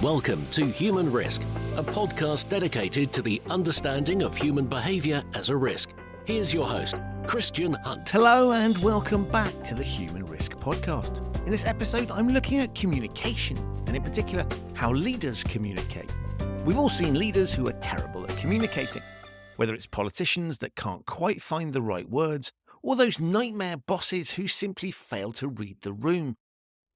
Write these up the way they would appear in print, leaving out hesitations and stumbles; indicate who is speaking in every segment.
Speaker 1: Welcome to Human Risk, a podcast dedicated to the understanding of human behaviour as a risk. Here's your host, Christian Hunt.
Speaker 2: Hello and welcome back to the Human Risk podcast. In this episode, I'm looking at communication, and in particular, how leaders communicate. We've all seen leaders who are terrible at communicating, whether it's politicians that can't quite find the right words, or those nightmare bosses who simply fail to read the room.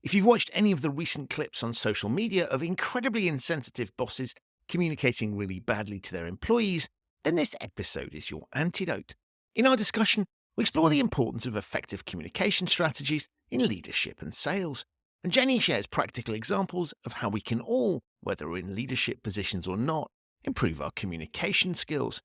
Speaker 2: If you've watched any of the recent clips on social media of incredibly insensitive bosses communicating really badly to their employees, then this episode is your antidote. In our discussion, we explore the importance of effective communication strategies in leadership and sales. And Jenny shares practical examples of how we can all, whether we're in leadership positions or not, improve our communication skills.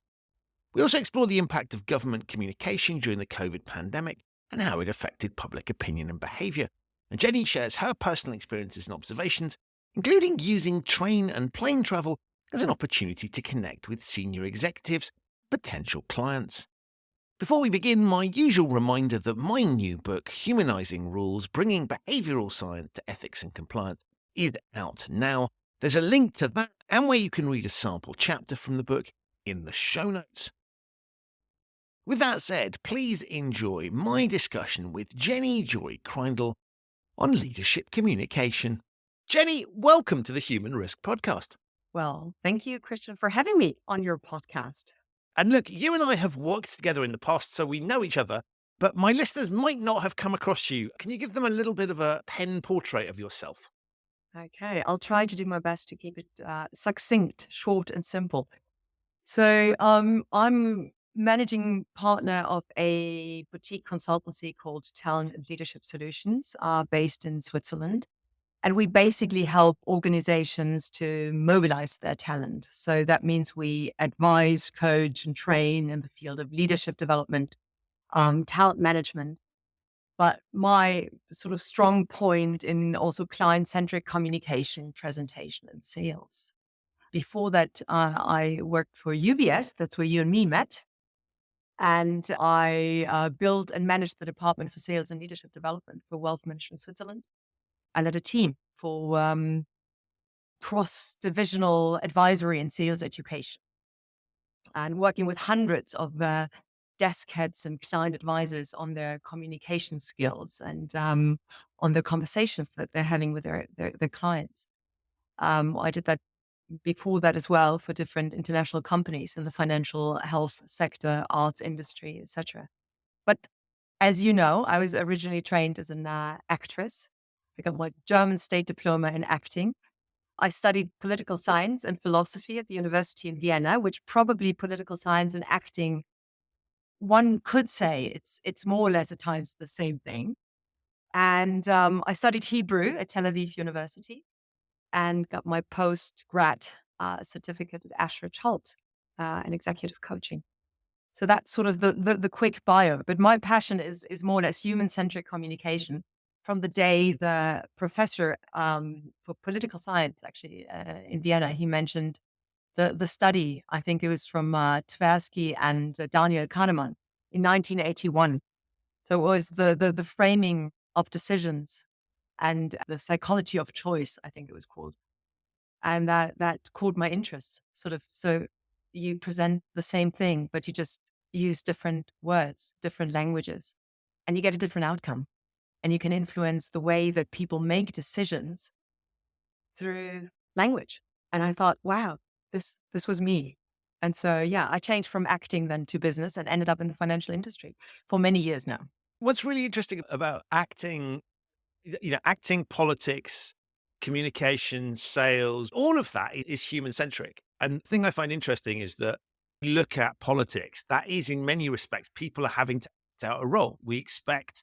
Speaker 2: We also explore the impact of government communication during the COVID pandemic and how it affected public opinion and behaviour. And Jenny shares her personal experiences and observations, including using train and plane travel as an opportunity to connect with senior executives, potential clients. Before we begin, my usual reminder that my new book, Humanizing Rules, Bringing Behavioural Science to Ethics and Compliance, is out now. There's a link to that and where you can read a sample chapter from the book in the show notes. With that said, please enjoy my discussion with Jenny-Joy Kreindl on leadership communication. Jenny, welcome to the Human Risk podcast.
Speaker 3: Well, thank you, Christian, for having me on your podcast.
Speaker 2: And look, you and I have worked together in the past, so we know each other, but my listeners might not have come across you. Can you give them a little bit of a pen portrait of yourself?
Speaker 3: Okay, I'll try to do my best to keep it succinct, short, and simple. So I'm managing partner of a boutique consultancy called Talent and Leadership Solutions, based in Switzerland. And we basically help organizations to mobilize their talent. So that means we advise, coach, and train in the field of leadership development, talent management. But my sort of strong point in also client-centric communication, presentation, and sales. Before that, I worked for UBS. That's where you and me met. And I built and managed the Department for Sales and Leadership Development for Wealth Management Switzerland. I led a team for cross-divisional advisory and sales education, and working with hundreds of desk heads and client advisors on their communication skills and on the conversations that they're having with their clients. I did that before that as well for different international companies in the financial health sector, arts industry, etc. But as you know, I was originally trained as an actress. I got my German state diploma in acting. I studied political science and philosophy at the University in Vienna, which probably political science and acting, one could say it's more or less at times the same thing. And I studied Hebrew at Tel Aviv University and got my post-grad certificate at Ashridge Hult in executive coaching. So that's sort of the quick bio. But my passion is more or less human-centric communication. From the day the professor for political science, actually, in Vienna, he mentioned the study, I think it was from Tversky and Daniel Kahneman in 1981. So it was the framing of decisions and the psychology of choice, I think it was called. And that caught my interest, sort of. So you present the same thing, but you just use different words, different languages, and you get a different outcome. And you can influence the way that people make decisions through language. And I thought, wow, this was me. And so, yeah, I changed from acting then to business and ended up in the financial industry for many years now.
Speaker 2: What's really interesting about acting, acting, politics, communication, sales, all of that is human-centric. And the thing I find interesting is that you look at politics, that is in many respects, people are having to act out a role. We expect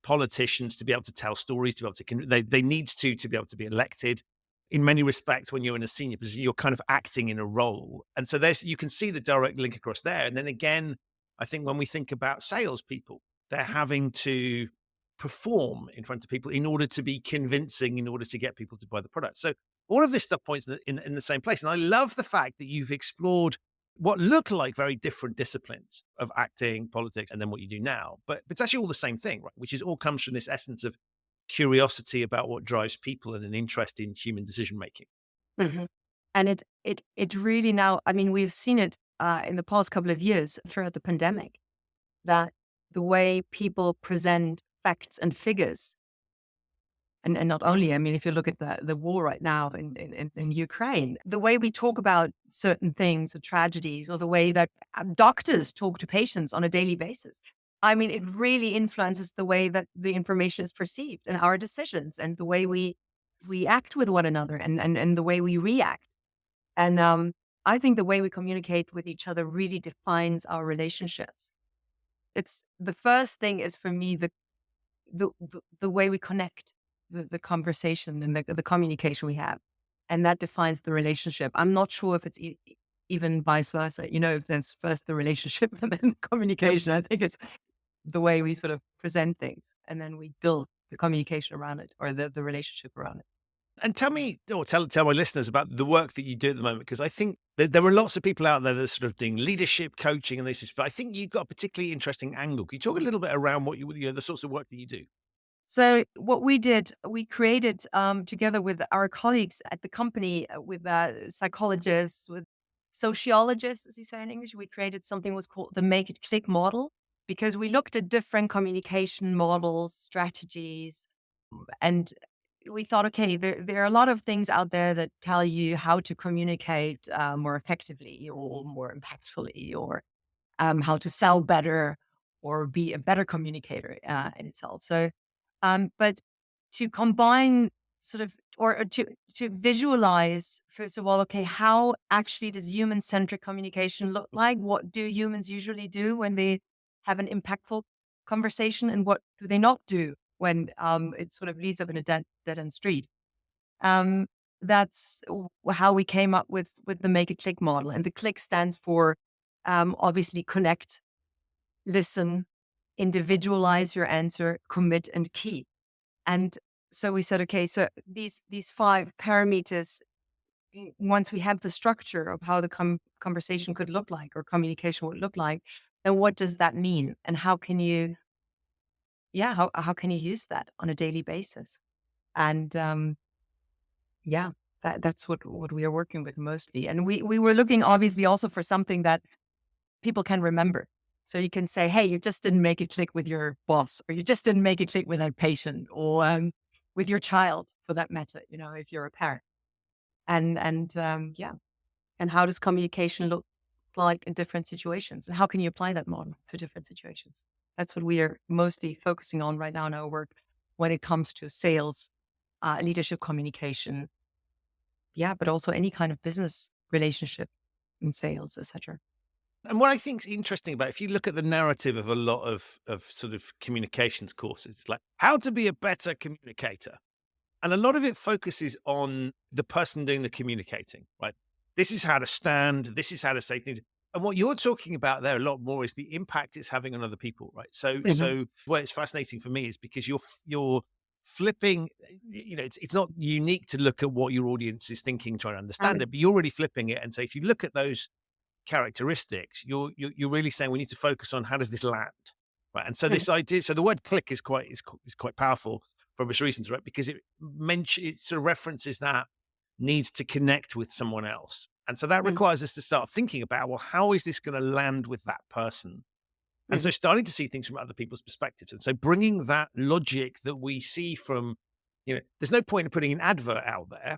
Speaker 2: politicians to be able to tell stories, to be able to, they need to be able to be elected. In many respects, when you're in a senior position, you're kind of acting in a role. And so you can see the direct link across there. And then again, I think when we think about salespeople, they're having to perform in front of people in order to be convincing, in order to get people to buy the product. So all of this stuff points in the same place. And I love the fact that you've explored what look like very different disciplines of acting, politics, and then what you do now. But it's actually all the same thing, right? Which is all comes from this essence of curiosity about what drives people and an interest in human decision-making.
Speaker 3: Mhm. And it really now, I mean, we've seen it in the past couple of years throughout the pandemic, that the way people present facts and figures, and not only, I mean, if you look at the war right now in Ukraine, the way we talk about certain things or tragedies, or the way that doctors talk to patients on a daily basis, I mean, it really influences the way that the information is perceived and our decisions and the way we act with one another, and the way we react. And I think the way we communicate with each other really defines our relationships. It's the first thing is for me the way we connect, the conversation and the communication we have, and that defines the relationship. I'm not sure if it's even vice versa. If there's first the relationship and then communication. I think it's the way we sort of present things, and then we build the communication around it, or the relationship around it.
Speaker 2: And tell me, or tell my listeners about the work that you do at the moment, because I think there are lots of people out there that are sort of doing leadership coaching and this, but I think you've got a particularly interesting angle. Can you talk a little bit around what the sorts of work that you do?
Speaker 3: So what we did, we created together with our colleagues at the company, with psychologists, with sociologists, as you say in English, we created something was called the Make It Click model, because we looked at different communication models, strategies, and we thought, okay, there are a lot of things out there that tell you how to communicate more effectively or more impactfully, or how to sell better or be a better communicator in itself. So, but to combine sort of, or to visualize, first of all, okay, how actually does human-centric communication look like? What do humans usually do when they have an impactful conversation, and what do they not do when it sort of leads up in a dead end street? Um, that's how we came up with the Make It Click model, and the click stands for obviously connect, listen, individualize your answer, commit, and keep. And so we said, okay, so these five parameters, once we have the structure of how the conversation could look like, or communication would look like, then what does that mean? And how can you, how can you use that on a daily basis? And yeah, that's what we are working with mostly. And we were looking obviously also for something that people can remember. So you can say, hey, you just didn't make it click with your boss, or you just didn't make it click with a patient, or with your child for that matter, if you're a parent. And and how does communication look like in different situations? And how can you apply that model to different situations? That's what we are mostly focusing on right now in our work when it comes to sales, leadership communication. Yeah, but also any kind of business relationship in sales, etc.
Speaker 2: And what I think is interesting about, if you look at the narrative of a lot of sort of communications courses, it's like how to be a better communicator. And a lot of it focuses on the person doing the communicating, right? This is how to stand. This is how to say things. And what you're talking about there a lot more is the impact it's having on other people, right? So,
Speaker 3: Mhm.
Speaker 2: what it's fascinating for me is because you're flipping. It's not unique to look at what your audience is thinking, trying to understand it, but you're really flipping it and say, if you look at those characteristics, you're really saying we need to focus on how does this land, right? And so
Speaker 3: Mhm.
Speaker 2: this idea, so the word click is quite powerful for obvious reasons, right? Because it sort of references that need to connect with someone else, and so that
Speaker 3: Mhm.
Speaker 2: requires us to start thinking about, well, how is this going to land with that person? And so
Speaker 3: Mhm.
Speaker 2: starting to see things from other people's perspectives, and so bringing that logic that we see from, there's no point in putting an advert out there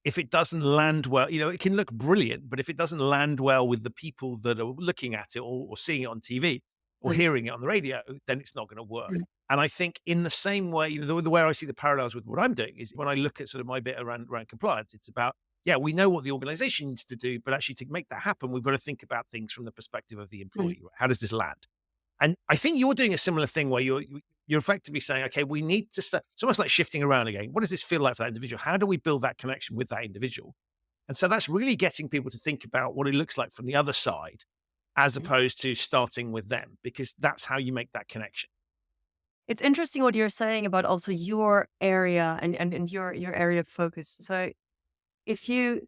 Speaker 2: if it doesn't land well. It can look brilliant, but if it doesn't land well with the people that are looking at it, or seeing it on TV, or
Speaker 3: Mhm.
Speaker 2: hearing it on the radio, then it's not going to work.
Speaker 3: Mhm.
Speaker 2: And I think in the same way, the way I see the parallels with what I'm doing is when I look at sort of my bit around compliance, it's about, yeah, we know what the organization needs to do, but actually to make that happen, we've got to think about things from the perspective of the
Speaker 3: Mhm.
Speaker 2: employee. Right? How does this land? And I think you're doing a similar thing where you're effectively saying, okay, we need to start. It's almost like shifting around again. What does this feel like for that individual? How do we build that connection with that individual? And so that's really getting people to think about what it looks like from the other side, as
Speaker 3: Mhm.
Speaker 2: opposed to starting with them, because that's how you make that connection.
Speaker 3: It's interesting what you're saying about also your area, and your area of focus. So if you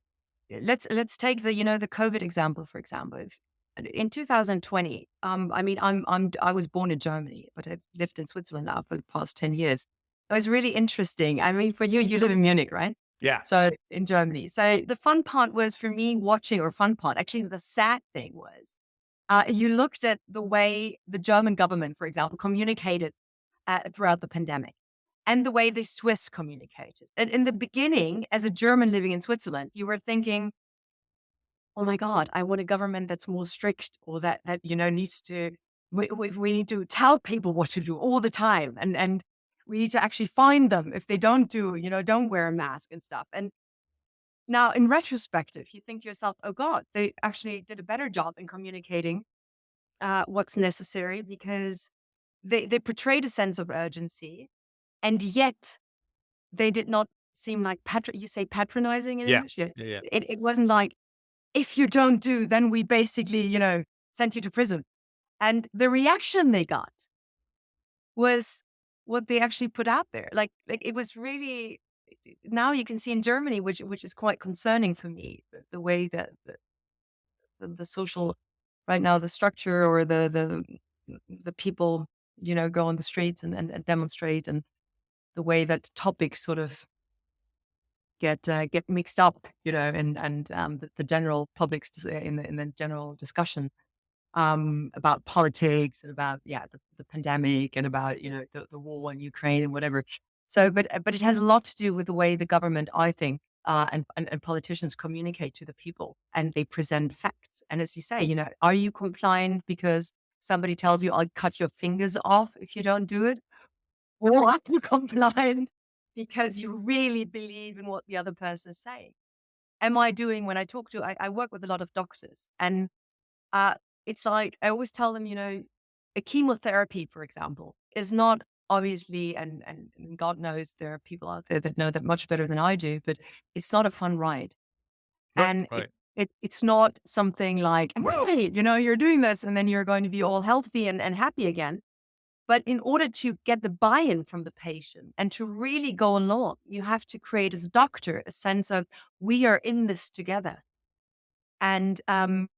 Speaker 3: let's take the COVID example, for example. In 2020, I mean, I was born in Germany, but I've lived in Switzerland now for the past 10 years. It was really interesting. I mean, for you live in Munich, right?
Speaker 2: Yeah.
Speaker 3: So in Germany. So the fun part was for me watching, or fun part, actually the sad thing was, you looked at the way the German government, for example, communicated throughout the pandemic, and the way the Swiss communicated. And in the beginning, as a German living in Switzerland, you were thinking, oh my God, I want a government that's more strict, or that needs to, we need to tell people what to do all the time. And we need to actually find them if they don't wear a mask and stuff. And now in retrospective, you think to yourself, oh God, they actually did a better job in communicating what's necessary, because they portrayed a sense of urgency, and yet they did not seem like you say patronizing in
Speaker 2: Yeah.
Speaker 3: English? Yeah.
Speaker 2: Yeah. Yeah.
Speaker 3: It wasn't like, if you don't do, then we basically, sent you to prison. And the reaction they got was what they actually put out there. Like it was really, now you can see in Germany, which is quite concerning for me, the way that the social, right now, the structure, or the people, go on the streets and demonstrate, and the way that topics sort of get mixed up, and the general public's in the general discussion about politics, and about the pandemic, and about the war in Ukraine and whatever. So, but it has a lot to do with the way the government, I think, and politicians communicate to the people, and they present facts. And as you say, are you compliant because somebody tells you, "I'll cut your fingers off if you don't do it," or are you compliant because you really believe in what the other person is saying? Am I doing, when I talk to, I work with a lot of doctors, and uh, it's like, I always tell them, a chemotherapy, for example, is not, obviously, and God knows there are people out there that know that much better than I do, but it's not a fun ride.
Speaker 2: Right.
Speaker 3: And
Speaker 2: Right.
Speaker 3: it's not something like, hey, you're doing this and then you're going to be all healthy and happy again. But in order to get the buy-in from the patient and to really go along, you have to create, as a doctor, a sense of, we are in this together. And I'm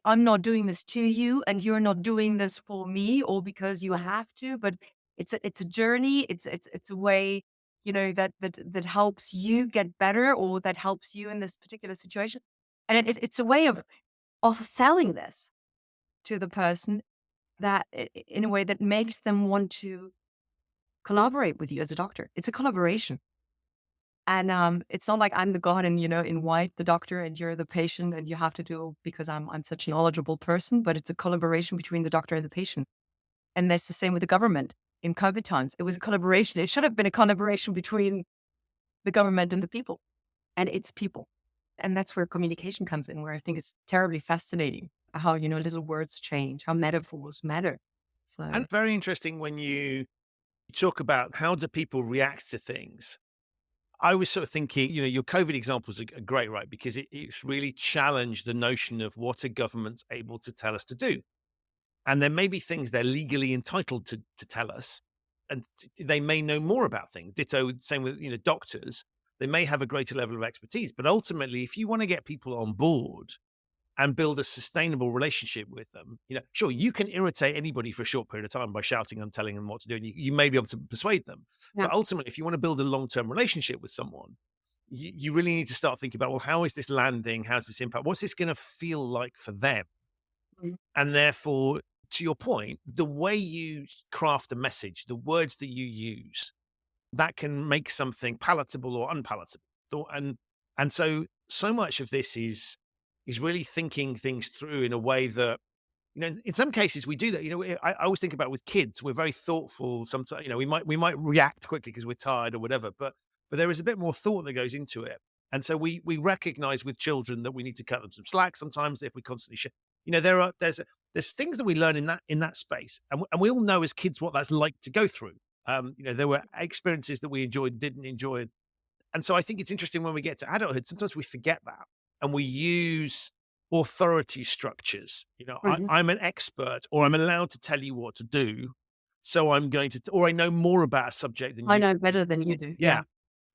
Speaker 3: I'm not doing this to you, and you're not doing this for me, or because you have to. But it's a journey. It's a way, that helps you get better, or that helps you in this particular situation. And it's a way of selling this to the person, that in a way that makes them want to collaborate with you as a doctor. It's a collaboration. And it's not like I'm the god and, in white, the doctor, and you're the patient, and you have to do, because I'm such a knowledgeable person. But it's a collaboration between the doctor and the patient. And that's the same with the government in COVID times. It was a collaboration. It should have been a collaboration between the government and the people, and its people. And that's where communication comes in, where I think it's terribly fascinating how, little words change, how metaphors matter. So,
Speaker 2: And very interesting when you talk about how do people react to things. I was sort of thinking, your COVID examples are great, right? Because it's really challenged the notion of what a government's able to tell us to do. And there may be things they're legally entitled to tell us, and they may know more about things. Ditto, same with doctors. They may have a greater level of expertise, but ultimately, if you want to get people on board and build a sustainable relationship with them, sure, you can irritate anybody for a short period of time by shouting and telling them what to do, and you may be able to persuade them.
Speaker 3: yeah.
Speaker 2: But ultimately, if you want to build a long-term relationship with someone, you really need to start thinking about, well, how is this landing? How's this impact? What's this going to feel like for them?
Speaker 3: Mm.
Speaker 2: And therefore, to your point, the way you craft a message, the words that you use, that can make something palatable or unpalatable. And so much of this is really thinking things through in a way that, in some cases we do that. I always think about with kids, we're very thoughtful. Sometimes, we might react quickly because we're tired or whatever, but there is a bit more thought that goes into it. And so we recognize with children that we need to cut them some slack sometimes if we constantly share. There's things that we learn in that space, and we all know as kids what that's like to go through. There were experiences that we enjoyed, didn't enjoy, and so I think it's interesting when we get to adulthood, sometimes we forget that and we use authority structures.
Speaker 3: Mhm.
Speaker 2: I'm an expert, or I'm allowed to tell you what to do. So I'm going to, or I know more about a subject than
Speaker 3: I
Speaker 2: you.
Speaker 3: know better than you do.
Speaker 2: Yeah.
Speaker 3: Yeah.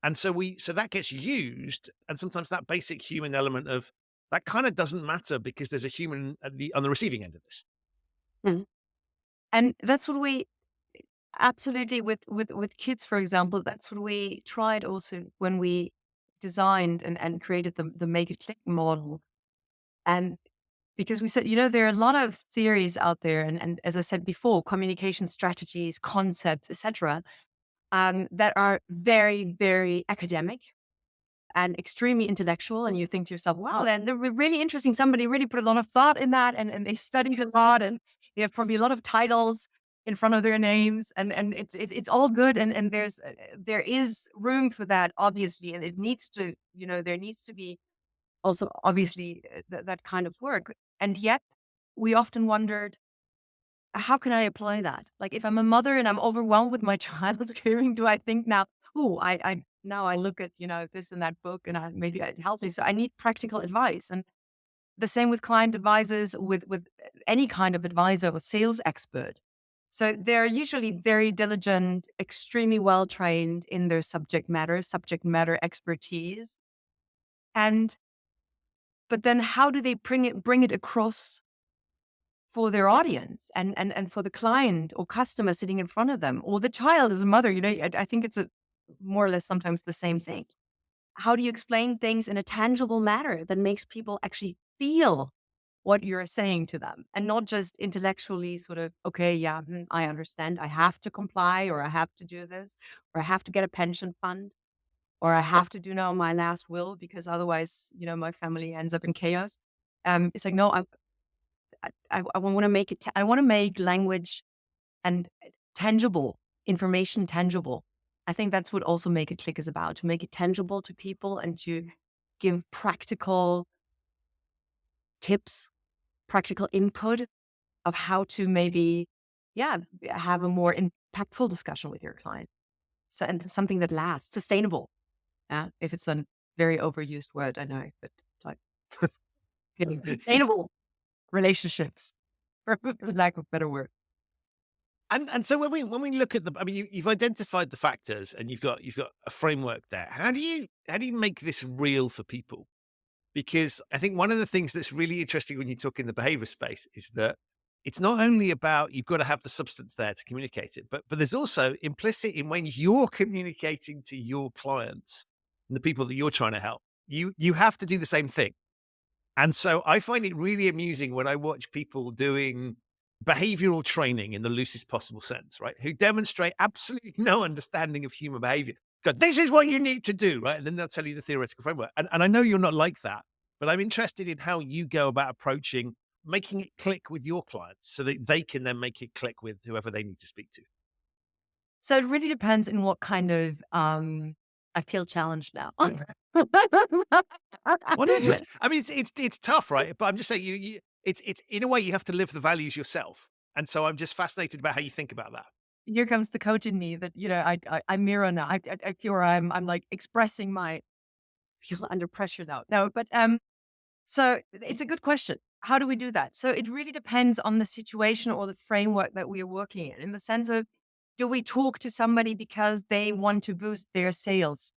Speaker 2: And so that gets used. And sometimes that basic human element of that kind of doesn't matter because there's a human on the receiving end of this.
Speaker 3: Mhm. And that's what we, absolutely, with kids, for example, that's what we tried also when we designed and created the Make It Click model. And because we said, there are a lot of theories out there. And as I said before, communication strategies, concepts, etc., that are very, very academic and extremely intellectual. And you think to yourself, wow, they're really interesting. Somebody really put a lot of thought in that, and they studied a lot, and they have probably a lot of titles in front of their names, and it's all good. And there is room for that, obviously. And it needs to, there needs to be also obviously that kind of work. And yet we often wondered, how can I apply that? Like, if I'm a mother and I'm overwhelmed with my child's screaming, do I think now, oh, I now I look at, this and that book, and maybe it helps me. So I need practical advice. And the same with client advisors, with any kind of advisor or sales expert. So they're usually very diligent, extremely well trained in their subject matter expertise. But then how do they bring it across for their audience and for the client or customer sitting in front of them, or the child as a mother? I think it's more or less sometimes the same thing. How do you explain things in a tangible manner that makes people actually feel what you're saying to them, and not just intellectually sort of, okay, yeah, I understand, I have to comply, or I have to do this, or I have to get a pension fund, or I have to do now my last will because otherwise, my family ends up in chaos. It's like, no, I want to make it, I want to make language and tangible information tangible. I think that's what also Make It Click is about, to make it tangible to people and to give practical tips, practical input of how to maybe, have a more impactful discussion with your client. So, and something that lasts, sustainable. Yeah, if it's a very overused word, I know, but like sustainable relationships, for lack of a better word.
Speaker 2: And so when we look at you've identified the factors and you've got a framework there. How do you make this real for people? Because I think one of the things that's really interesting when you talk in the behavior space is that it's not only about, you've got to have the substance there to communicate it, but there's also implicit in when you're communicating to your clients and the people that you're trying to help, you have to do the same thing. And so I find it really amusing when I watch people doing behavioral training in the loosest possible sense, right? Who demonstrate absolutely no understanding of human behavior. Go, this is what you need to do, right? And then they'll tell you the theoretical framework. And I know you're not like that, but I'm interested in how you go about approaching making it click with your clients so that they can then make it click with whoever they need to speak to.
Speaker 3: So it really depends in what kind of, I feel challenged now.
Speaker 2: Well, it's tough, right? But I'm just saying, it's in a way you have to live the values yourself, and so I'm just fascinated about how you think about that.
Speaker 3: Here comes the coach in me that, I mirror now. I feel where I'm like expressing my feel under pressure now. No, but so it's a good question. How do we do that? So it really depends on the situation or the framework that we are working in the sense of, do we talk to somebody because they want to boost their sales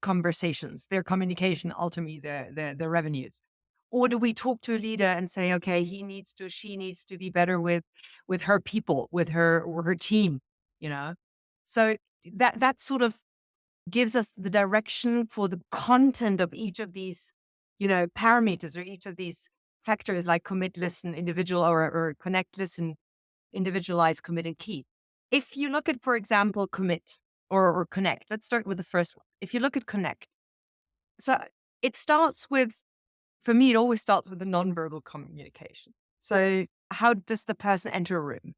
Speaker 3: conversations, their communication, ultimately their revenues? Or do we talk to a leader and say, okay, she needs to be better with her people, with her or her team, So that sort of gives us the direction for the content of each of these, parameters, or each of these factors, like commit, listen, individual, or connect, listen, individualize, commit, and keep. If you look at, for example, commit or connect, let's start with the first one. If you look at connect, so it starts with, for me, it always starts with the nonverbal communication. So how does the person enter a room?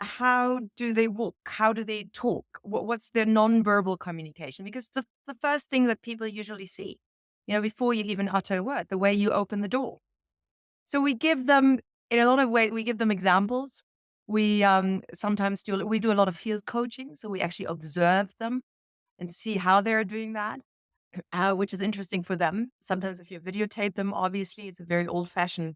Speaker 3: How do they walk? How do they talk? What's their nonverbal communication? Because the first thing that people usually see, before you even utter a word, the way you open the door. So we give them, in a lot of ways, we give them examples. We sometimes do a lot of field coaching. So we actually observe them and see how they're doing that, which is interesting for them. Sometimes if you videotape them, obviously it's a very old fashioned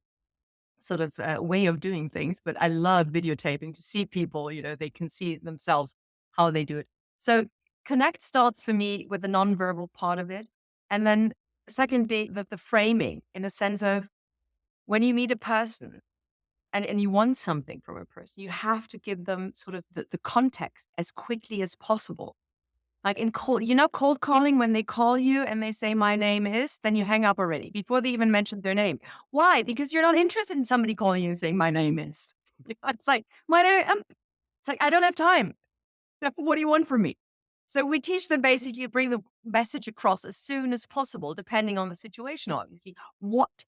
Speaker 3: sort of way of doing things, but I love videotaping to see people, they can see themselves how they do it. So connect starts for me with the nonverbal part of it. And then secondly, the framing, in a sense of, when you meet a person and you want something from a person, you have to give them sort of the context as quickly as possible. Like in cold calling, when they call you and they say, my name is, then you hang up already before they even mentioned their name. Why? Because you're not interested in somebody calling you and saying, my name is. It's like, my name, it's like, I don't have time. What do you want from me? So we teach them basically to bring the message across as soon as possible, depending on the situation, obviously. What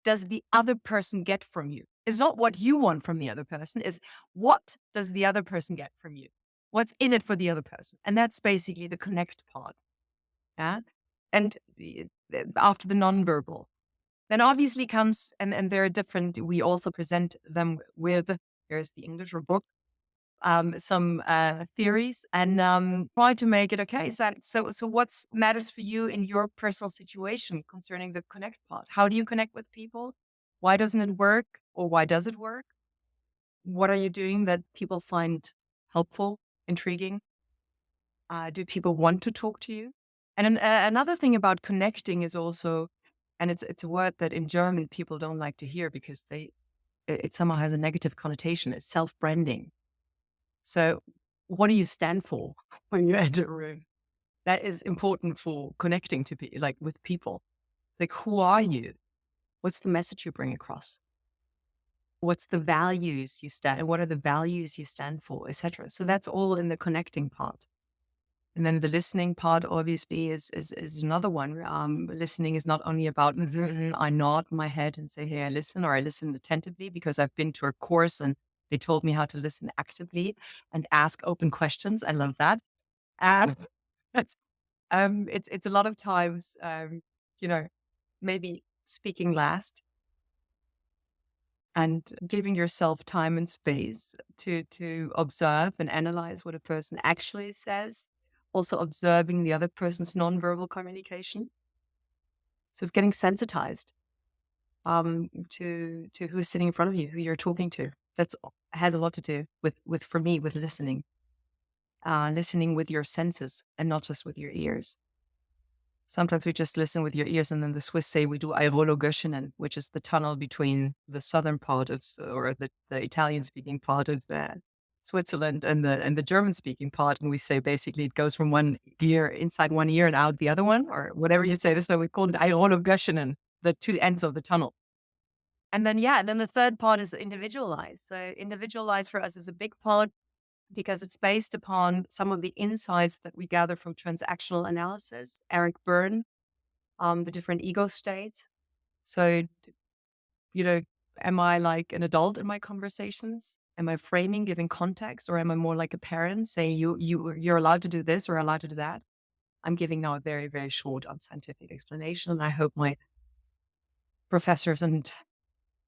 Speaker 3: does the other person get from you? It's not what you want from the other person, is what does the other person get from you? What's in it for the other person? And that's basically the connect part. Yeah. And after the nonverbal, then obviously comes, and there are different, we also present them with, here's the English or book, some theories, and try to make it okay. So what matters for you in your personal situation concerning the connect part? How do you connect with people? Why doesn't it work, or why does it work? What are you doing that people find helpful, intriguing? Do people want to talk to you? And another thing about connecting is also, and it's a word that in German people don't like to hear because it somehow has a negative connotation. It's self-branding. So what do you stand for when you enter a room? That is important for connecting to like with people. Like, who are you? What's the message you bring across? What's the values you stand, and what are the values you stand for, etc. So that's all in the connecting part. And then the listening part obviously is another one. Listening is not only about I nod my head and say, hey, I listen, or I listen attentively because I've been to a course and they told me how to listen actively and ask open questions. I love that. And it's a lot of times, maybe speaking last and giving yourself time and space to observe and analyze what a person actually says. Also observing the other person's nonverbal communication. So getting sensitized to who's sitting in front of you, who you're talking to. That's has a lot to do with for me, with listening. Listening with your senses and not just with your ears. Sometimes we just listen with your ears, and then the Swiss say we do Airologöschenen, which is the tunnel between the southern part of, or the Italian-speaking part of Switzerland and the German-speaking part, and we say basically it goes from one ear, inside one ear and out the other one, or whatever you say. So we call it Airologöschenen, the two ends of the tunnel. And then then the third part is individualized. So individualized for us is a big part, because it's based upon some of the insights that we gather from transactional analysis. Eric Berne, the different ego states. So, am I like an adult in my conversations? Am I framing, giving context, or am I more like a parent saying you're allowed to do this or allowed to do that? I'm giving now a very, very short, unscientific explanation, and I hope my professors and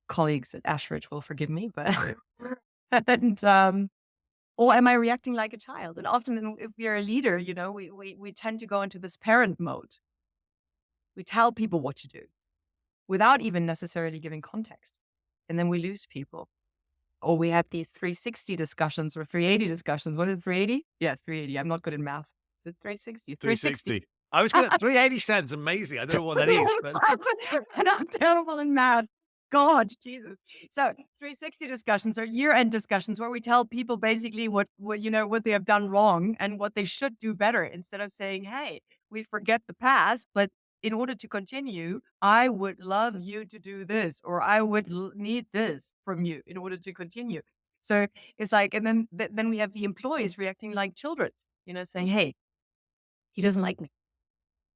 Speaker 3: colleagues at Ashridge will forgive me. But and or am I reacting like a child? And often, if we're a leader, we tend to go into this parent mode. We tell people what to do without even necessarily giving context, and then we lose people. Or we have these 360 discussions or 380 discussions. What is 380? Yes, 380. I'm not good in math. Is it 360?
Speaker 2: 360. I was going to 380 sounds amazing. I don't know what that is. But...
Speaker 3: and I'm terrible in math. God, Jesus. So 360 discussions are year-end discussions where we tell people basically what they have done wrong and what they should do better, instead of saying, hey, we forget the past, but in order to continue, I would love you to do this, or I would need this from you in order to continue. So it's like, and then we have the employees reacting like children, saying, hey, he doesn't like me,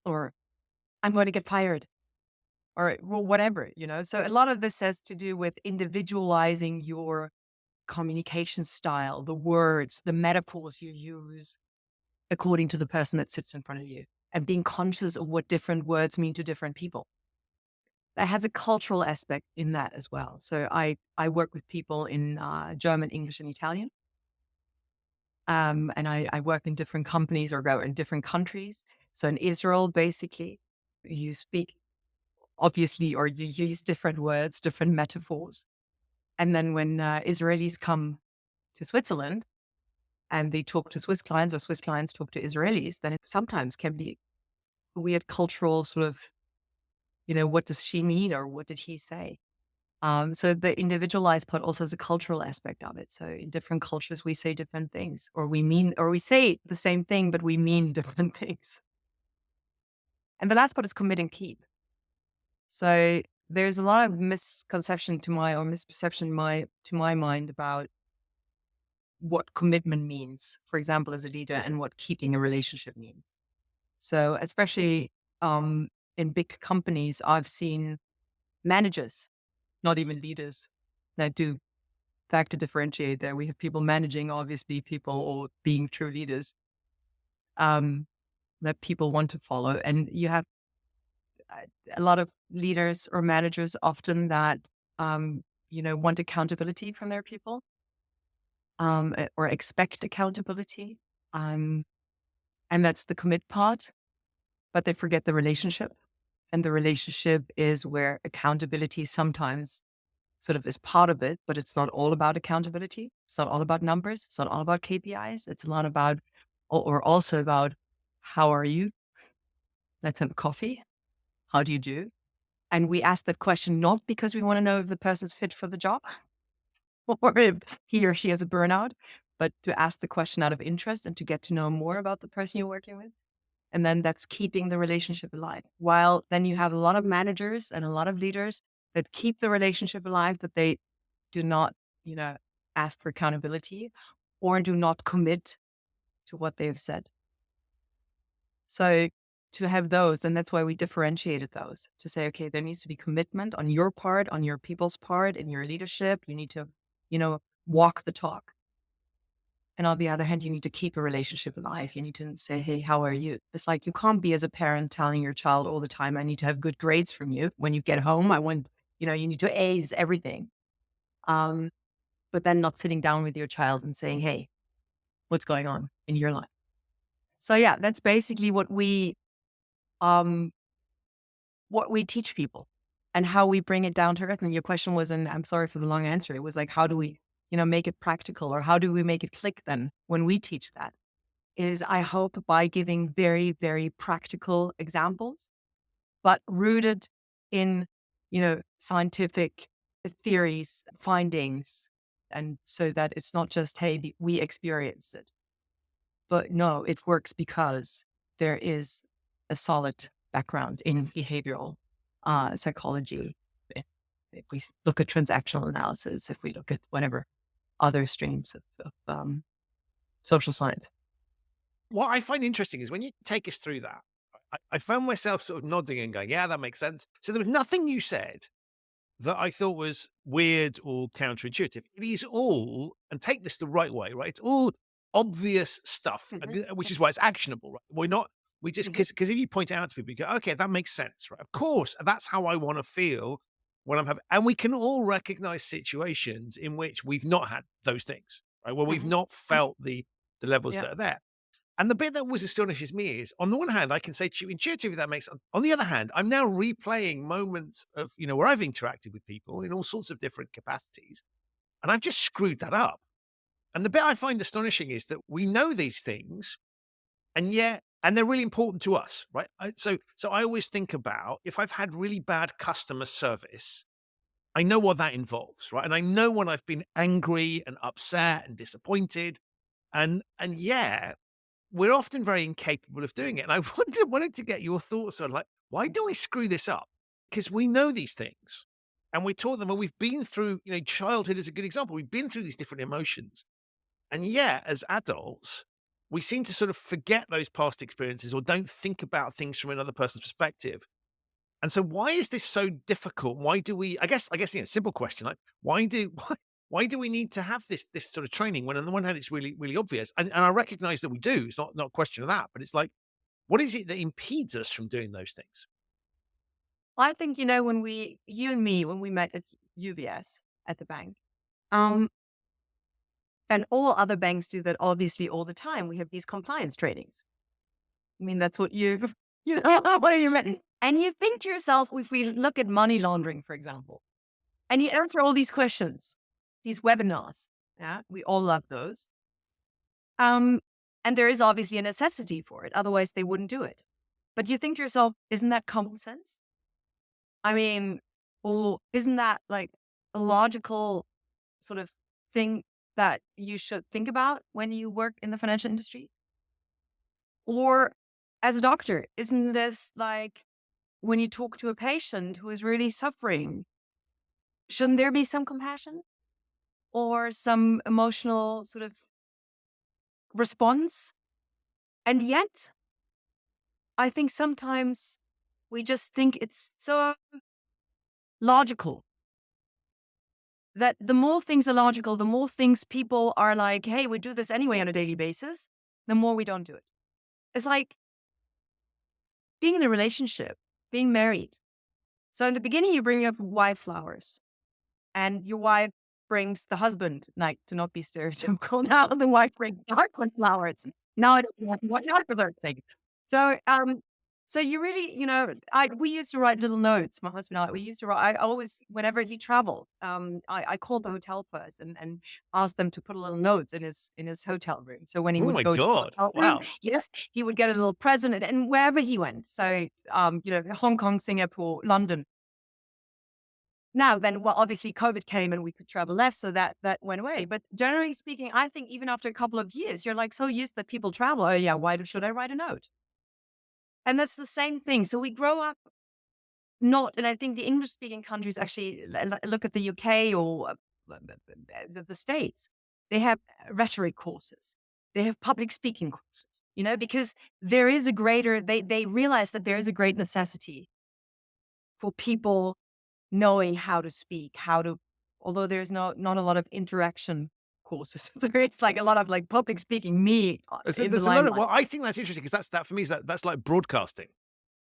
Speaker 3: or I'm going to get fired, or whatever, So a lot of this has to do with individualizing your communication style, the words, the metaphors you use according to the person that sits in front of you, and being conscious of what different words mean to different people. That has a cultural aspect in that as well. So I work with people in German, English, and Italian. And I work in different companies or go in different countries. So in Israel, basically, you speak obviously, or you use different words, different metaphors. And then when Israelis come to Switzerland and they talk to Swiss clients, or Swiss clients talk to Israelis, then it sometimes can be a weird cultural sort of, what does she mean, or what did he say? So the individualized part also has a cultural aspect of it. So in different cultures, we say different things, or we say the same thing, but we mean different things. And the last part is commit and keep. So there's a lot of misperception to my mind about what commitment means, for example, as a leader, and what keeping a relationship means. So especially in big companies, I've seen managers, not even leaders, that do fact to differentiate there. We have people managing, obviously, people or being true leaders that people want to follow. And you have a lot of leaders or managers often that, want accountability from their people or expect accountability. And that's the commit part, but they forget the relationship. And the relationship is where accountability sometimes sort of is part of it, but it's not all about accountability. It's not all about numbers. It's not all about KPIs. It's a lot about, or also about, how are you? Let's have a coffee. How do you do? And we ask that question not because we want to know if the person's fit for the job or if he or she has a burnout, but to ask the question out of interest and to get to know more about the person you're working with. And then that's keeping the relationship alive. While then you have a lot of managers and a lot of leaders that keep the relationship alive, but they do not, ask for accountability or do not commit to what they've said. So to have those, and that's why we differentiated those, to say, okay, there needs to be commitment on your part, on your people's part, in your leadership. You need to, walk the talk. And on the other hand, you need to keep a relationship alive. You need to say, hey, how are you? It's like, you can't be as a parent telling your child all the time, I need to have good grades from you. When you get home, I want, you need to A's everything. But then not sitting down with your child and saying, hey, what's going on in your life? So yeah, that's basically what we teach people and how we bring it down to earth. And your question was, and I'm sorry for the long answer, it was like, how do we, make it practical, or how do we make it click then when we teach that? Is, I hope, by giving very, very practical examples, but rooted in, scientific theories, findings. And so that it's not just, hey, we experience it, but no, it works because there is a solid background in behavioral psychology. If we look at transactional analysis, if we look at whatever other streams of social science.
Speaker 2: What I find interesting is when you take us through that, I found myself sort of nodding and going, yeah, that makes sense. So there was nothing you said that I thought was weird or counterintuitive. It is all, and take this the right way, right? It's all obvious stuff, which is why it's actionable, right? We just, because if you point it out to people, you go, okay, that makes sense, right? Of course, that's how I want to feel when I'm having, and we can all recognize situations in which we've not had those things, right? Where we've not felt the levels that are there. And the bit that was astonishes me is, on the one hand, I can say to you intuitively that makes sense. On the other hand, I'm now replaying moments of, where I've interacted with people in all sorts of different capacities, and I've just screwed that up. And the bit I find astonishing is that we know these things, and they're really important to us, right? So I always think about, if I've had really bad customer service, I know what that involves, right? And I know when I've been angry and upset and disappointed, and we're often very incapable of doing it. And I wanted to get your thoughts on, like, why do I screw this up? Because we know these things and we taught them, and we've been through, childhood is a good example. We've been through these different emotions. And as adults, we seem to sort of forget those past experiences or don't think about things from another person's perspective. And so why is this so difficult? Why do we, I guess, simple question, like, why do we need to have this sort of training when on the one hand it's really, really obvious? And I recognize that we do. It's not a question of that, but it's like, what is it that impedes us from doing those things?
Speaker 3: I think, when you and me, when we met at UBS at the bank, and all other banks do that obviously all the time. We have these compliance trainings. I mean, that's what what are you meant? And you think to yourself, if we look at money laundering, for example, and you answer all these questions, these webinars, we all love those. And there is obviously a necessity for it. Otherwise, they wouldn't do it. But you think to yourself, isn't that common sense? I mean, or isn't that like a logical sort of thing that you should think about when you work in the financial industry? Or as a doctor, isn't this like when you talk to a patient who is really suffering, shouldn't there be some compassion or some emotional sort of response? And yet, I think sometimes we just think it's so logical that the more things are logical, the more things people are like, hey, we do this anyway on a daily basis, the more we don't do it. It's like being in a relationship, being married. So in the beginning, you bring up wife flowers, and your wife brings the husband, like to not be stereotypical. Now the wife brings dark flowers. Now I don't know what other thing. So, so you really, we used to write little notes. My husband and I, we used to write. I always, whenever he traveled, I called the hotel first and asked them to put a little notes in his hotel room. So when he
Speaker 2: Oh
Speaker 3: would
Speaker 2: my
Speaker 3: go to the
Speaker 2: God.
Speaker 3: hotel room,
Speaker 2: Wow.
Speaker 3: yes, he would get a little present, and wherever he went. So, Hong Kong, Singapore, London. Now then, well, obviously COVID came and we could travel less, so that went away. But generally speaking, I think even after a couple of years, you're like so used that people travel. Oh yeah, should I write a note? And that's the same thing. So we grow up not, and I think the English speaking countries actually look at the UK or the States. They have rhetoric courses. They have public speaking courses, because there is they realize that there is a great necessity for people knowing how to speak, although there's not a lot of interaction courses. So it's like a lot of like public speaking, me in the
Speaker 2: There's a lot of,
Speaker 3: limelight.
Speaker 2: well, I think that's interesting because that for me is that's like broadcasting.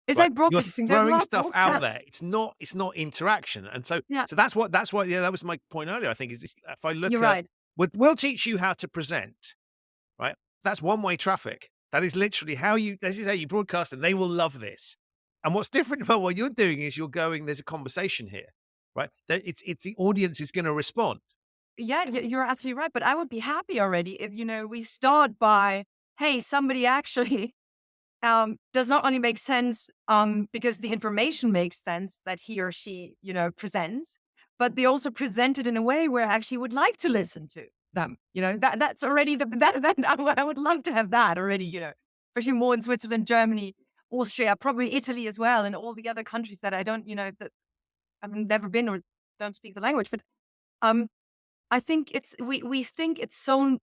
Speaker 3: It's
Speaker 2: Right.
Speaker 3: like
Speaker 2: You're
Speaker 3: broadcasting. There's a
Speaker 2: throwing
Speaker 3: lot of
Speaker 2: stuff out
Speaker 3: broadcast.
Speaker 2: there. It's not interaction. And so
Speaker 3: Yeah,
Speaker 2: that's why, yeah, that was my point earlier. I think is if I look
Speaker 3: you're
Speaker 2: at,
Speaker 3: right.
Speaker 2: we'll teach you how to present, right? That's one-way traffic. That is literally this is how you broadcast, and they will love this. And what's different about what you're doing is there's a conversation here, right? It's the audience is going to respond.
Speaker 3: Yeah, you're absolutely right. But I would be happy already if, we start by, hey, somebody actually does not only make sense because the information makes sense that he or she, presents, but they also present it in a way where I actually would like to listen to them. That's already that I would love to have that already, especially more in Switzerland, Germany, Austria, probably Italy as well, and all the other countries that I don't, that I've never been or don't speak the language. But um, I think we think it's so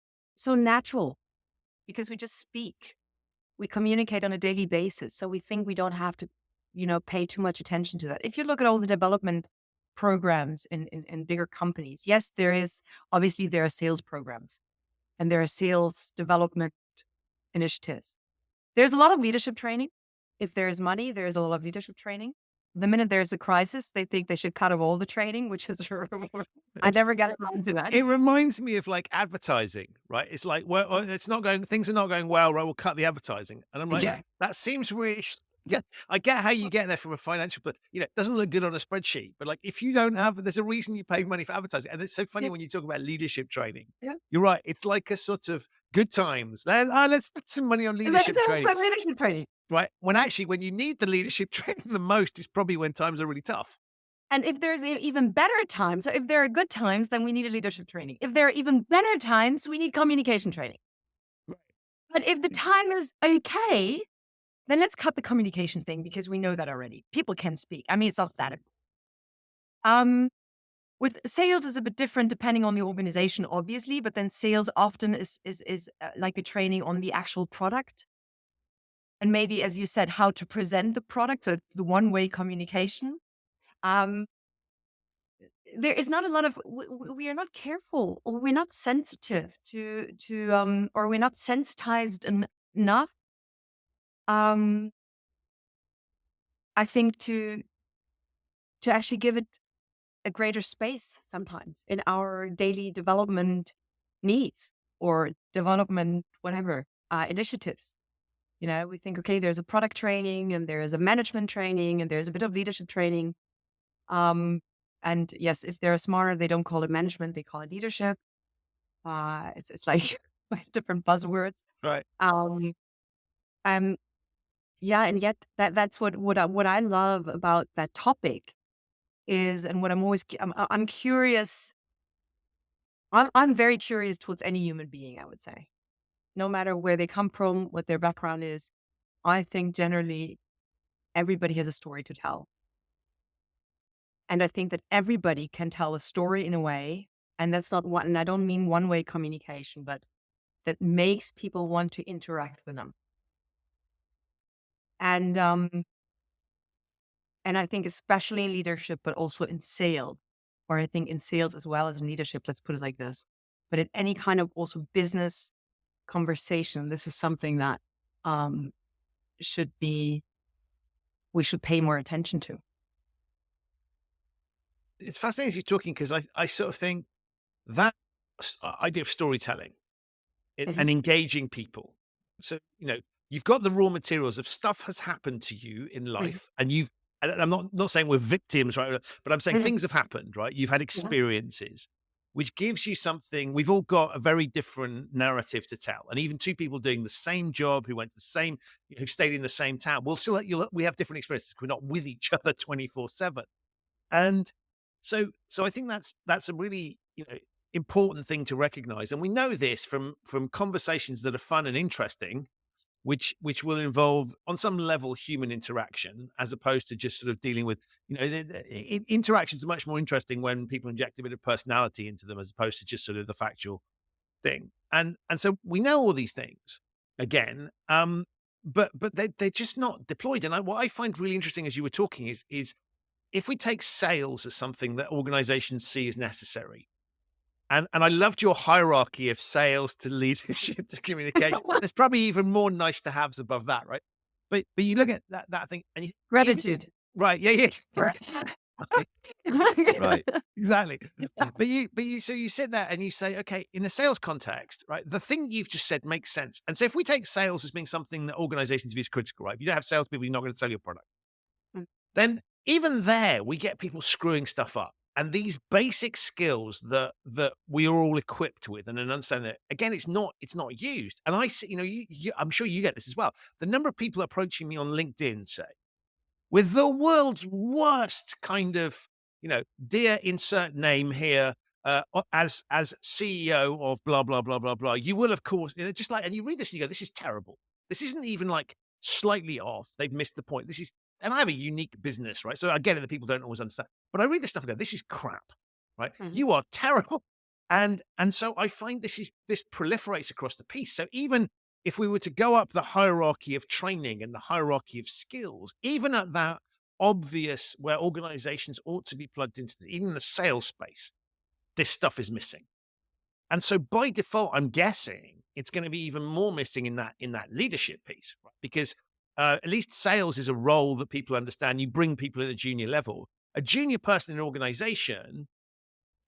Speaker 3: natural because we just speak. We communicate on a daily basis. So we think we don't have to, pay too much attention to that. If you look at all the development programs in bigger companies, yes, obviously there are sales programs and there are sales development initiatives. There's a lot of leadership training. If there's money, there's a lot of leadership training. The minute there's a crisis, they think they should cut off all the training, which is, I never got around to that.
Speaker 2: It reminds me of like advertising, right? It's like, well, things are not going well, right? We'll cut the advertising. And I'm like,
Speaker 3: Yeah.
Speaker 2: that seems really, yeah, I get how you get there from a financial, but it doesn't look good on a spreadsheet. But like, if you don't have, there's a reason you pay money for advertising. And it's so funny
Speaker 3: Yeah.
Speaker 2: when you talk about leadership training.
Speaker 3: Yeah.
Speaker 2: You're right. It's like a sort of good times. Let's spend some money on leadership training.
Speaker 3: Leadership training.
Speaker 2: Right. When you need the leadership training the most is probably when times are really tough.
Speaker 3: And if there's even better times, so if there are good times, then we need a leadership training. If there are even better times, we need communication training.
Speaker 2: Right.
Speaker 3: But if the time is okay, then let's cut the communication thing because we know that already. People can speak. I mean, it's not that. With sales is a bit different depending on the organization, obviously, but then sales often is like a training on the actual product. And maybe, as you said, how to present the product. So it's the one-way communication. There is not a lot of, we are not careful or we're not sensitive or we're not sensitized enough. I think to actually give it a greater space sometimes in our daily development needs or development, whatever, initiatives. We think, okay, there's a product training and there is a management training and there's a bit of leadership training. And yes, if they're smarter, they don't call it management, they call it leadership. It's like different buzzwords.
Speaker 2: Right.
Speaker 3: Yeah, and yet that's what I love about that topic is, and what I'm always, I'm curious. I'm very curious towards any human being, I would say, no matter where they come from, what their background is. I think generally everybody has a story to tell. And I think that everybody can tell a story in a way, and that's not one, and I don't mean one way communication, but that makes people want to interact with them. And I think especially in leadership, but also in sales, or I think in sales as well as in leadership, let's put it like this. But in any kind of also business conversation, this is something that should be, we should pay more attention to.
Speaker 2: It's fascinating as you're talking, because I sort of think that idea of storytelling and engaging people. So, you've got the raw materials of stuff has happened to you in life, and I'm not saying we're victims, right? But I'm saying things have happened, right? You've had experiences, which gives you something. We've all got a very different narrative to tell. And even two people doing the same job, who went to the same, who stayed in the same town, we have different experiences. We're not with each other 24/7. And so I think that's a really, important thing to recognize. And we know this from conversations that are fun and interesting, which will involve on some level human interaction, as opposed to just sort of dealing with, interactions are much more interesting when people inject a bit of personality into them, as opposed to just sort of the factual thing. And so we know all these things again, but they're just not deployed. And what I find really interesting as you were talking is if we take sales as something that organizations see as necessary, and I loved your hierarchy of sales to leadership to communication. There's probably even more nice to haves above that, right? But you look at that thing and
Speaker 3: Gratitude.
Speaker 2: right? Yeah. Right, exactly. But so you sit there and you say, okay, in a sales context, right, the thing you've just said makes sense. And so if we take sales as being something that organizations view as critical, right? If you don't have salespeople, you're not going to sell your product. Then even there, we get people screwing stuff up. And these basic skills that we are all equipped with, and an understanding that, again, it's not used. And I see, I'm sure you get this as well. The number of people approaching me on LinkedIn, say, with the world's worst kind of, dear insert name here, as CEO of blah blah blah blah blah. You will, of course, just like, and you read this and you go, this is terrible. This isn't even like slightly off. They've missed the point. This is, and I have a unique business, right? So I get it that people don't always understand. But I read this stuff and go, this is crap, right? You are terrible. And so I find this proliferates across the piece. So even if we were to go up the hierarchy of training and the hierarchy of skills, even at that obvious where organizations ought to be plugged into, even the sales space, this stuff is missing. And so by default, I'm guessing it's going to be even more missing in that leadership piece, right? Because at least sales is a role that people understand. You bring people at a junior level. A junior person in an organization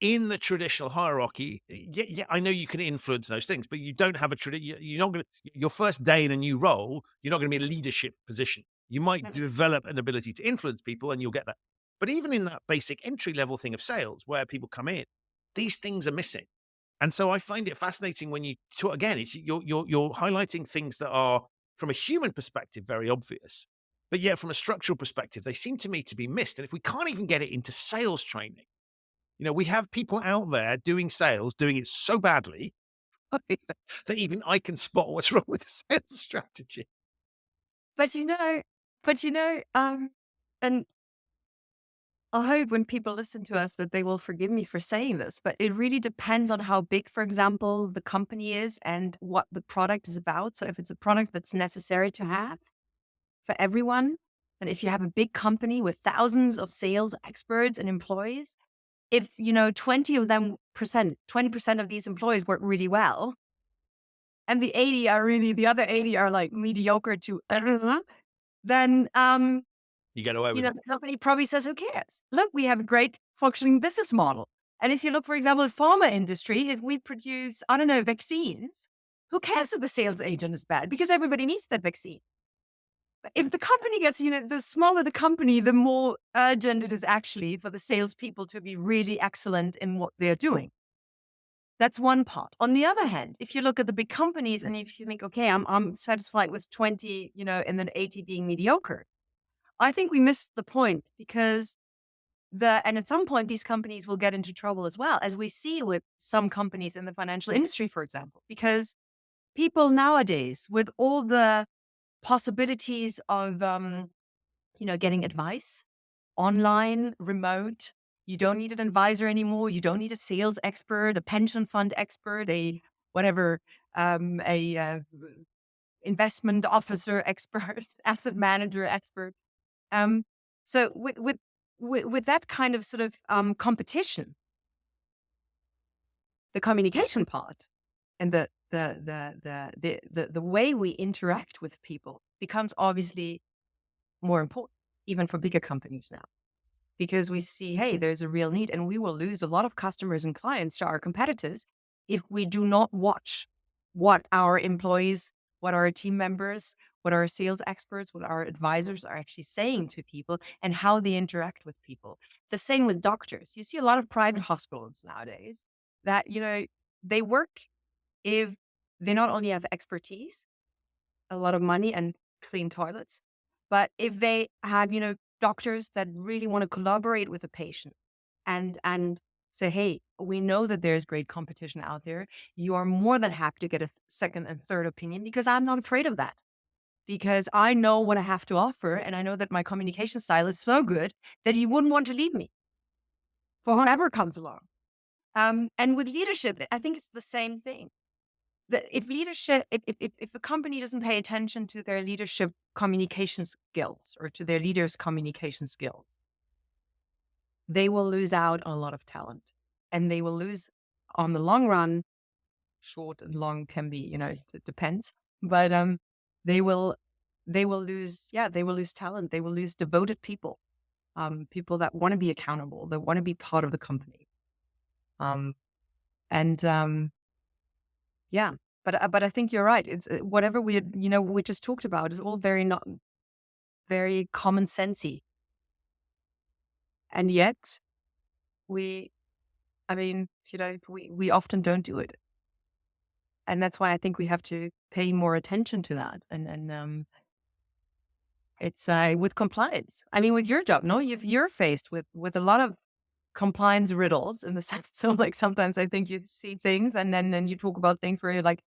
Speaker 2: in the traditional hierarchy, yeah, I know you can influence those things, but you don't have you're not going to, your first day in a new role, you're not going to be in a leadership position. You might develop an ability to influence people and you'll get that. But even in that basic entry level thing of sales where people come in, these things are missing. And so I find it fascinating when you talk, again, it's you're highlighting things that are from a human perspective very obvious, but yet from a structural perspective, they seem to me to be missed. And if we can't even get it into sales training, we have people out there doing sales, doing it so badly that even I can spot what's wrong with the sales strategy.
Speaker 3: But and I hope when people listen to us that they will forgive me for saying this, but it really depends on how big, for example, the company is and what the product is about. So if it's a product that's necessary to have for everyone, and if you have a big company with thousands of sales experts and employees, if 20% of these employees work really well, and the other 80 are like mediocre to, then
Speaker 2: you get away with it.
Speaker 3: The company probably says, who cares? Look, we have a great functioning business model. And if you look, for example, at pharma industry, if we produce, I don't know, vaccines, who cares if the sales agent is bad? Because everybody needs that vaccine. But if the company gets, the smaller the company, the more urgent it is actually for the salespeople to be really excellent in what they're doing. That's one part. On the other hand, if you look at the big companies and if you think, okay, I'm satisfied with 20, and then 80 being mediocre, I think we missed the point because and at some point, these companies will get into trouble as well, as we see with some companies in the financial industry, for example, because people nowadays, with all the possibilities of, getting advice online, remote, you don't need an advisor anymore. You don't need a sales expert, a pension fund expert, a whatever, a investment officer expert, asset manager expert. So with that kind of sort of competition, the communication part and the way we interact with people becomes obviously more important, even for bigger companies now, because we see, hey, there's a real need, and we will lose a lot of customers and clients to our competitors if we do not watch what our employees, what our team members, what our sales experts, what our advisors are actually saying to people and how they interact with people. The same with doctors. You see a lot of private hospitals nowadays that, they work if they not only have expertise, a lot of money and clean toilets, but if they have, doctors that really want to collaborate with the patient and say, hey, we know that there's great competition out there. You are more than happy to get a second and third opinion, because I'm not afraid of that, because I know what I have to offer. And I know that my communication style is so good that you wouldn't want to leave me for whoever comes along. And with leadership, I think it's the same thing. That if a company doesn't pay attention to their leadership communication skills or to their leaders' communication skills, they will lose out on a lot of talent, and they will lose on the long run. Short and long can be, it depends, but they will lose. Yeah, they will lose talent. They will lose devoted people, people that want to be accountable, that want to be part of the company, yeah. But I think you're right. It's whatever we just talked about is all not very common sensey, and yet we often don't do it, and that's why I think we have to pay more attention to that. And it's with compliance. I mean, with your job, no, you're faced with a lot of compliance riddles, in the sense. So, like, sometimes I think you see things, and then you talk about things where you're like,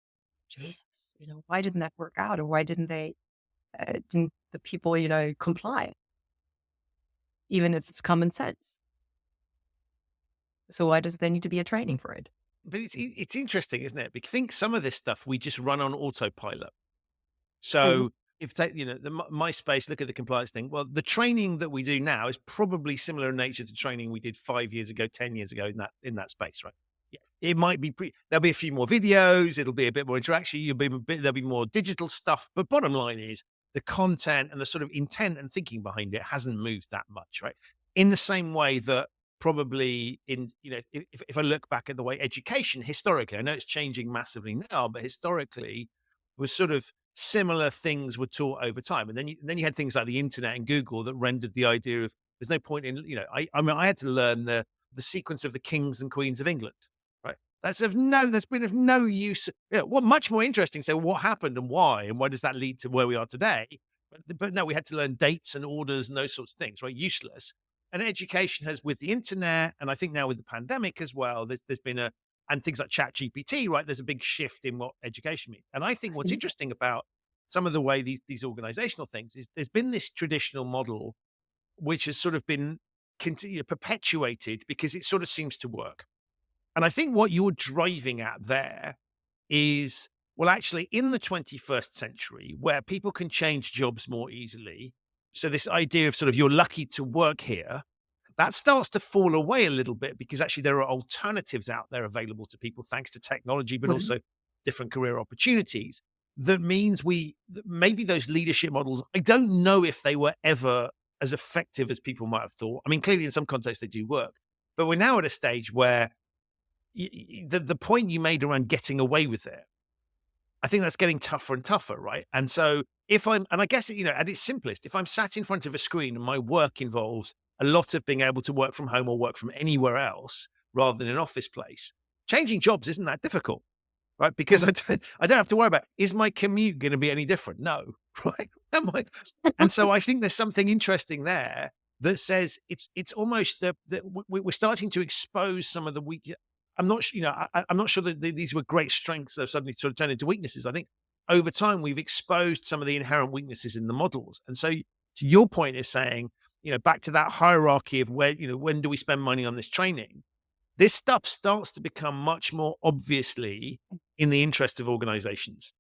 Speaker 3: Jesus, why didn't that work out? Or why didn't the people, comply? Even if it's common sense. So why does there need to be a training for it?
Speaker 2: But it's interesting, isn't it? Because I think some of this stuff we just run on autopilot. So if take, the MySpace, look at the compliance thing. Well, the training that we do now is probably similar in nature to training we did 5 years ago, 10 years ago in that space, right? Yeah, it might be there'll be a few more videos, it'll be a bit more interaction, there'll be more digital stuff. But bottom line is the content and the sort of intent and thinking behind it hasn't moved that much, right? In the same way that probably if I look back at the way education historically, I know it's changing massively now, but historically was sort of similar things were taught over time. And then you had things like the internet and Google that rendered the idea of there's no point in, I had to learn the sequence of the kings and queens of England, right? That's been of no use. What much more interesting. So what happened and why does that lead to where we are today? But no, we had to learn dates and orders and those sorts of things, right? Useless. And education has, with the internet, and I think now with the pandemic as well, there's been and things like ChatGPT, right? There's a big shift in what education means. And I think what's interesting about some of the way these organizational things is there's been this traditional model which has sort of been perpetuated because it sort of seems to work. And I think what you're driving at there is, well, actually in the 21st century, where people can change jobs more easily, so this idea of sort of you're lucky to work here, that starts to fall away a little bit, because actually there are alternatives out there available to people thanks to technology, but also different career opportunities. That means maybe those leadership models, I don't know if they were ever as effective as people might have thought. I mean, clearly in some contexts they do work, but we're now at a stage where the point you made around getting away with it, I think that's getting tougher and tougher, right? And so and I guess, at its simplest, if I'm sat in front of a screen and my work involves a lot of being able to work from home or work from anywhere else rather than an office place, changing jobs isn't that difficult, right? Because I don't have to worry about, is my commute going to be any different? No, right? And so I think there's something interesting there that says it's almost that we're starting to expose some of the weak. I'm not, I'm not sure that these were great strengths that have suddenly sort of turned into weaknesses. I think over time we've exposed some of the inherent weaknesses in the models, and so to your point is saying, back to that hierarchy of where, when do we spend money on this training? This stuff starts to become much more obviously in the interest of organizations.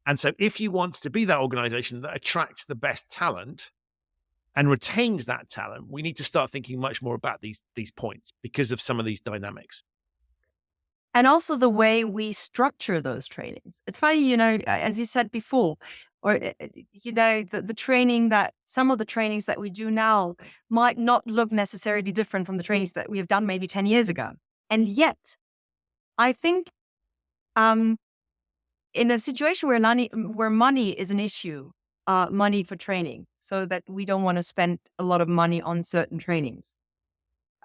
Speaker 2: And so if you want to be that organization that attracts the best talent and retains that talent, we need to start thinking much more about these points because of some of these dynamics.
Speaker 3: And also the way we structure those trainings. It's funny, as you said before, or, the training that some of the trainings that we do now might not look necessarily different from the trainings that we have done maybe 10 years ago. And yet, I think in a situation where money is an issue, money for training, so that we don't want to spend a lot of money on certain trainings,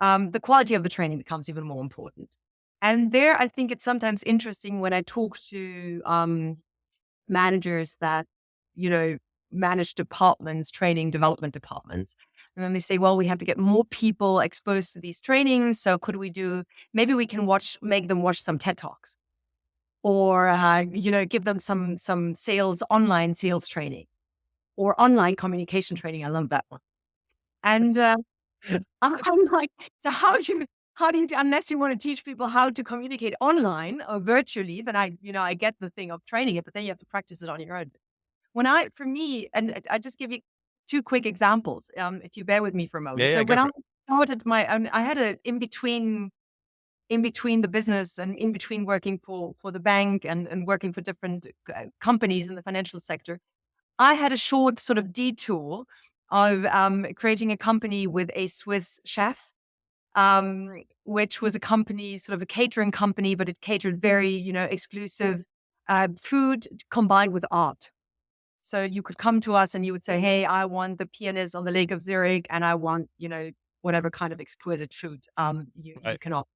Speaker 3: the quality of the training becomes even more important. And there, I think it's sometimes interesting when I talk to managers that, manage departments, training development departments. And then they say, well, we have to get more people exposed to these trainings. So maybe we can make them watch some TED Talks, or, give them some online sales training or online communication training. I love that one. And I'm like, so how do you, unless you want to teach people how to communicate online or virtually, then I get the thing of training it, but then you have to practice it on your own. For me, and I just give you two quick examples, if you bear with me for a moment.
Speaker 2: Yeah,
Speaker 3: so when I started I had in between the business and in between working for the bank and working for different companies in the financial sector, I had a short sort of detour of creating a company with a Swiss chef, which was a company, sort of a catering company, but it catered very, exclusive food combined with art. So you could come to us and you would say, hey, I want the pianist on the Lake of Zurich, and I want, whatever kind of exquisite food you can offer.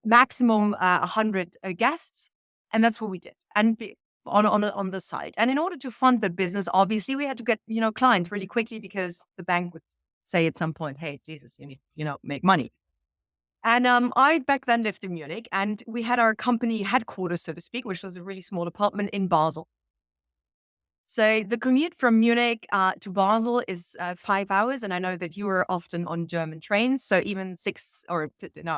Speaker 3: Maximum 100 guests. And that's what we did. And on the side. And in order to fund the business, obviously we had to get, clients really quickly, because the bank would say at some point, hey, Jesus, you need, make money. And I back then lived in Munich, and we had our company headquarters, so to speak, which was a really small apartment in Basel. So the commute from Munich to Basel is 5 hours. And I know that you were often on German trains. So even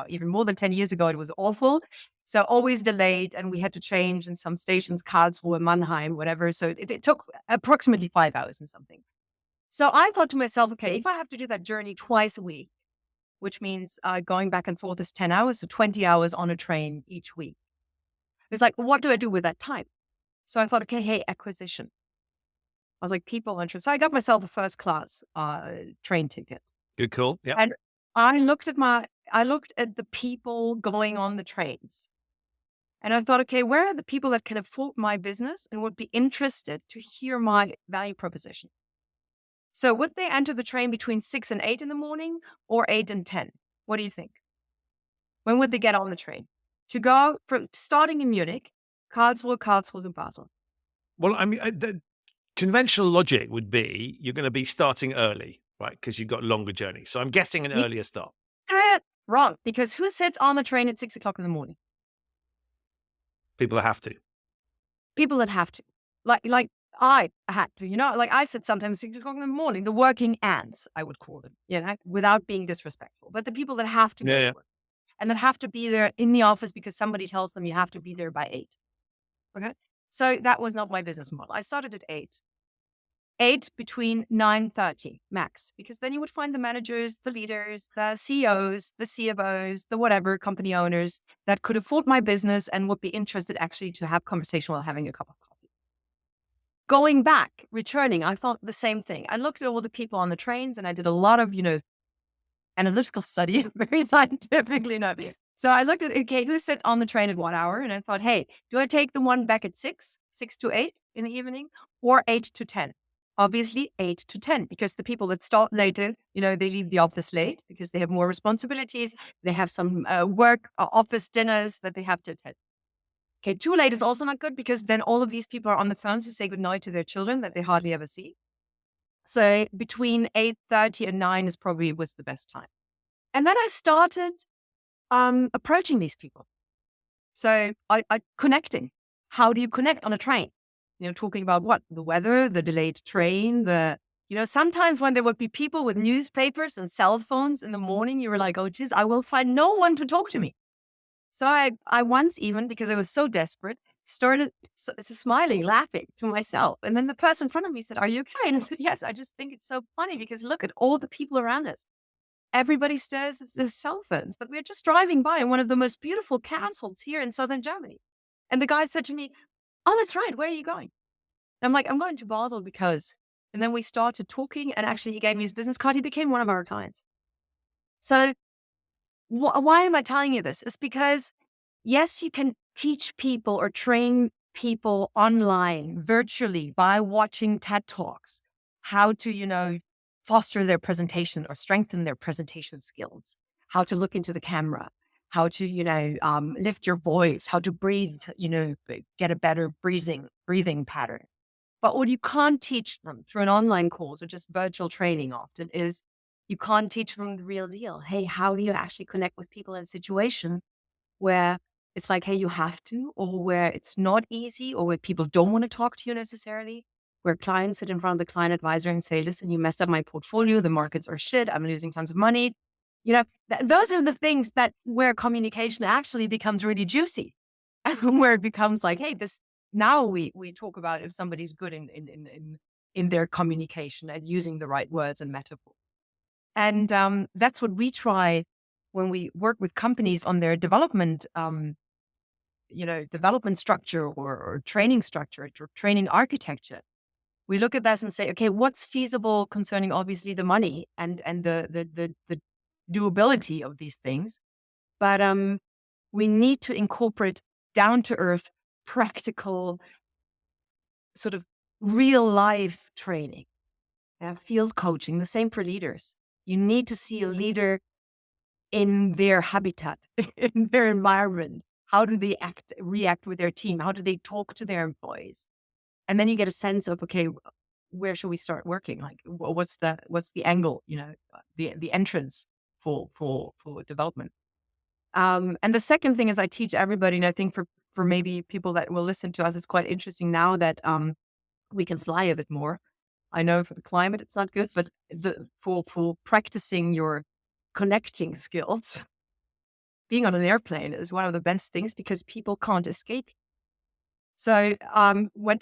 Speaker 3: even more than 10 years ago, it was awful. So always delayed. And we had to change in some stations, Karlsruhe, Mannheim, whatever. So it took approximately 5 hours and something. So I thought to myself, okay, if I have to do that journey twice a week, which means going back and forth is 10 hours, so 20 hours on a train each week. It's like, what do I do with that time? So I thought, okay, hey, acquisition. I was like, people interest. So I got myself a first class train ticket.
Speaker 2: Good call. Yeah.
Speaker 3: And I looked at the people going on the trains. And I thought, okay, where are the people that can afford my business and would be interested to hear my value proposition? So would they enter the train between 6 and 8 in the morning, or 8 and 10? What do you think? When would they get on the train? To go from starting in Munich, Karlsruhe to Basel.
Speaker 2: Well, I mean, the conventional logic would be you're going to be starting early, right? Because you've got longer journeys. So I'm guessing an earlier start.
Speaker 3: Wrong, because who sits on the train at 6 o'clock in the morning?
Speaker 2: People that have to.
Speaker 3: People that have to. Like I had to, I said sometimes 6 o'clock in the morning, the working ants, I would call them, without being disrespectful. But the people that have to go to work and that have to be there in the office because somebody tells them you have to be there by 8. Okay. So that was not my business model. I started at 8 between 9:30 max, because then you would find the managers, the leaders, the CEOs, the CFOs, the whatever company owners that could afford my business and would be interested actually to have conversation while having a cup of coffee. Going back, returning, I thought the same thing. I looked at all the people on the trains and I did a lot of, analytical study, very scientifically. So I looked at, okay, who sits on the train at what hour? And I thought, hey, do I take the one back at 6 to 8 in the evening, or 8 to 10? Obviously 8 to 10, because the people that start later, they leave the office late because they have more responsibilities. They have some work, office dinners that they have to attend. Okay, too late is also not good, because then all of these people are on the phones to say goodnight to their children that they hardly ever see. So between 8:30 and 9 is probably was the best time. And then I started approaching these people. So I connecting. How do you connect on a train? Talking about what? The weather, the delayed train, sometimes when there would be people with newspapers and cell phones in the morning, you were like, oh, geez, I will find no one to talk to me. So I once even, because I was so desperate, started smiling, laughing to myself. And then the person in front of me said, are you okay? And I said, yes, I just think it's so funny because look at all the people around us. Everybody stares at their cell phones, but we're just driving by one of the most beautiful castles here in southern Germany. And the guy said to me, oh, that's right. Where are you going? And I'm like, I'm going to Basel because. And then we started talking, and actually he gave me his business card. He became one of our clients. So why am I telling you this? It's because, yes, you can teach people or train people online, virtually, by watching TED Talks, how to, foster their presentation or strengthen their presentation skills, how to look into the camera, how to, lift your voice, how to breathe, get a better breathing pattern. But what you can't teach them through an online course or just virtual training often is you can't teach them the real deal. Hey, how do you actually connect with people in a situation where it's like, hey, you have to, or where it's not easy, or where people don't want to talk to you necessarily, where clients sit in front of the client advisor and say, listen, you messed up my portfolio. The markets are shit. I'm losing tons of money. Those are the things that where communication actually becomes really juicy and where it becomes like, hey, now we talk about if somebody's good in their communication and using the right words and metaphor. And that's what we try when we work with companies on their development, development structure or training structure or training architecture. We look at that and say, okay, what's feasible concerning obviously the money and the doability of these things, but we need to incorporate down to earth, practical, sort of real life training, field coaching. The same for leaders. You need to see a leader in their habitat, in their environment. How do they react with their team? How do they talk to their employees? And then you get a sense of, okay, where should we start working? Like, what's the angle? The entrance for development. And the second thing is, I teach everybody, and I think for maybe people that will listen to us, it's quite interesting now that we can fly a bit more. I know for the climate it's not good, but for practicing your connecting skills, being on an airplane is one of the best things because people can't escape. So when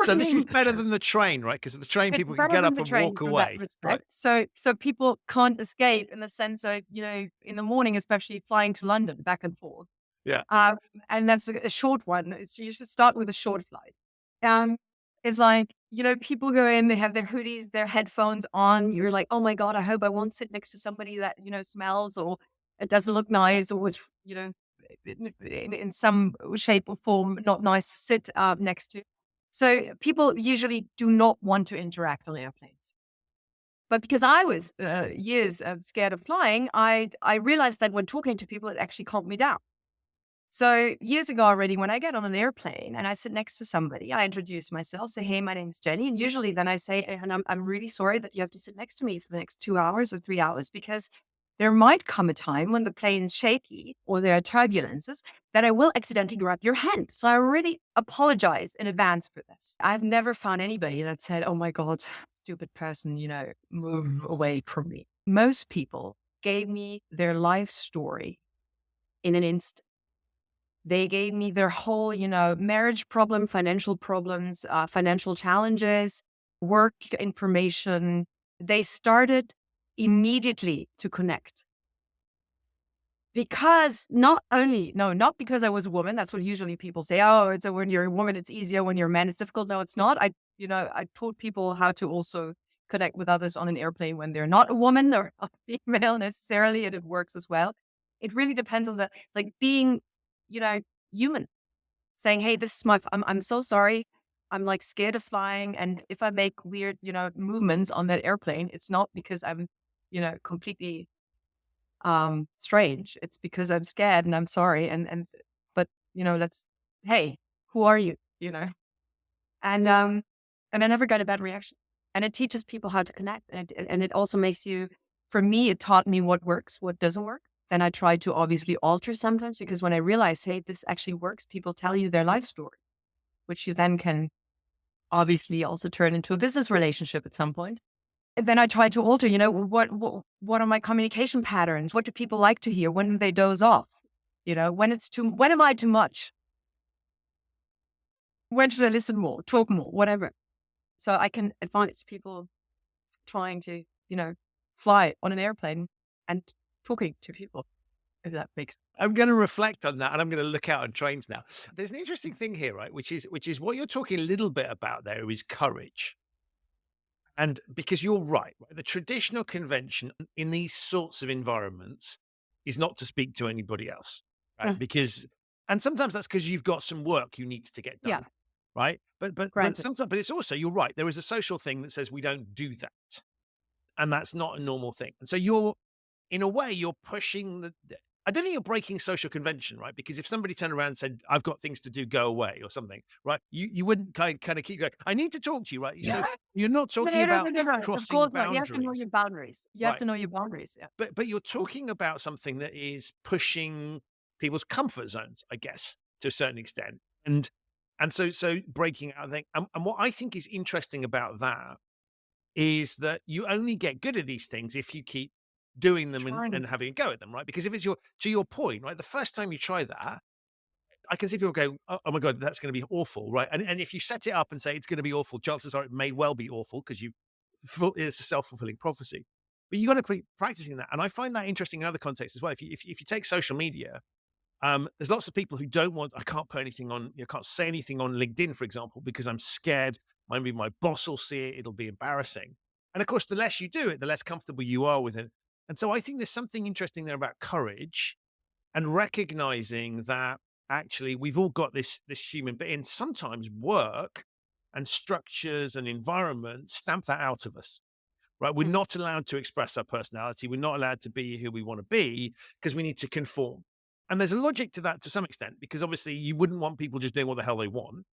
Speaker 2: So this is better than the train, right? Because at the train, people can get up and walk away. Right.
Speaker 3: So people can't escape in the sense of, in the morning, especially flying to London back and forth.
Speaker 2: Yeah.
Speaker 3: And that's a short one. You should start with a short flight. It's like, people go in, they have their hoodies, their headphones on. You're like, oh my God, I hope I won't sit next to somebody that, smells or it doesn't look nice or was, in some shape or form, not nice to sit next to. So people usually do not want to interact on airplanes. But because I was years scared of flying, I realized that when talking to people, it actually calmed me down. So years ago already, when I get on an airplane and I sit next to somebody, I introduce myself, say, hey, my name's Jenny. And usually then I say, and I'm really sorry that you have to sit next to me for the next 2 hours or 3 hours, because there might come a time when the plane's shaky or there are turbulences that I will accidentally grab your hand. So I really apologize in advance for this. I've never found anybody that said, oh my God, stupid person, move away from me. Most people gave me their life story in an instant. They gave me their whole, marriage problem, financial problems, financial challenges, work information. They started immediately to connect. Because not because I was a woman. That's what usually people say. Oh, it's when you're a woman, it's easier. When you're a man, it's difficult. No, it's not. I taught people how to also connect with others on an airplane when they're not a woman or a female necessarily, and it works as well. It really depends on being, human, saying, hey, this is I'm so sorry. I'm like scared of flying. And if I make weird, movements on that airplane, it's not because I'm, completely strange. It's because I'm scared and I'm sorry. But, hey, who are you? And I never got a bad reaction. And it teaches people how to connect. And it also makes you, for me, it taught me what works, what doesn't work. Then I try to obviously alter sometimes, because when I realized, hey, this actually works, people tell you their life story, which you then can obviously also turn into a business relationship at some point. And then I try to alter, what are my communication patterns? What do people like to hear? When do they doze off? When am I too much? When should I listen more, talk more, whatever? So I can advise people trying to, fly on an airplane and talking to people, if that makes.
Speaker 2: I'm going to reflect on that, and I'm going to look out on trains now. There's an interesting thing here, right? Which is what you're talking a little bit about there is courage. And because you're right, the traditional convention in these sorts of environments is not to speak to anybody else, right? And sometimes that's because you've got some work you need to get done,
Speaker 3: Yeah,
Speaker 2: right? But
Speaker 3: granted.
Speaker 2: sometimes, but it's also, you're right. There is a social thing that says we don't do that, and that's not a normal thing. And so in a way, you're pushing I don't think you're breaking social convention, right? Because if somebody turned around and said, "I've got things to do, go away," or something, right? You wouldn't kind of keep going, "I need to talk to you," right? So
Speaker 3: Yeah.
Speaker 2: you're not talking
Speaker 3: No, no,
Speaker 2: about
Speaker 3: no, no, no. Of
Speaker 2: crossing
Speaker 3: course not. You have to know
Speaker 2: boundaries,
Speaker 3: your boundaries. You have
Speaker 2: right?
Speaker 3: to know your boundaries. Yeah.
Speaker 2: But you're talking about something that is pushing people's comfort zones, I guess, to a certain extent, and so breaking out. I think, and what I think is interesting about that is that you only get good at these things if you keep doing them and
Speaker 3: Trying.
Speaker 2: having a go at them, right? Because if it's to your point, right, the first time you try that, I can see people go, oh my God, that's going to be awful, right? And if you set it up and say it's going to be awful, chances are it may well be awful because it's a self-fulfilling prophecy. But you got to be practicing that. And I find that interesting in other contexts as well. If you take social media, there's lots of people who don't want, I can't put anything on, can't say anything on LinkedIn, for example, because I'm scared. Maybe my boss will see it. It'll be embarrassing. And of course, the less you do it, the less comfortable you are with it. And so I think there's something interesting there about courage and recognizing that actually we've all got this human, but in sometimes work and structures and environments stamp that out of us. Right. We're not allowed to express our personality. We're not allowed to be who we want to be because we need to conform. And there's a logic to that to some extent, because obviously you wouldn't want people just doing what the hell they want.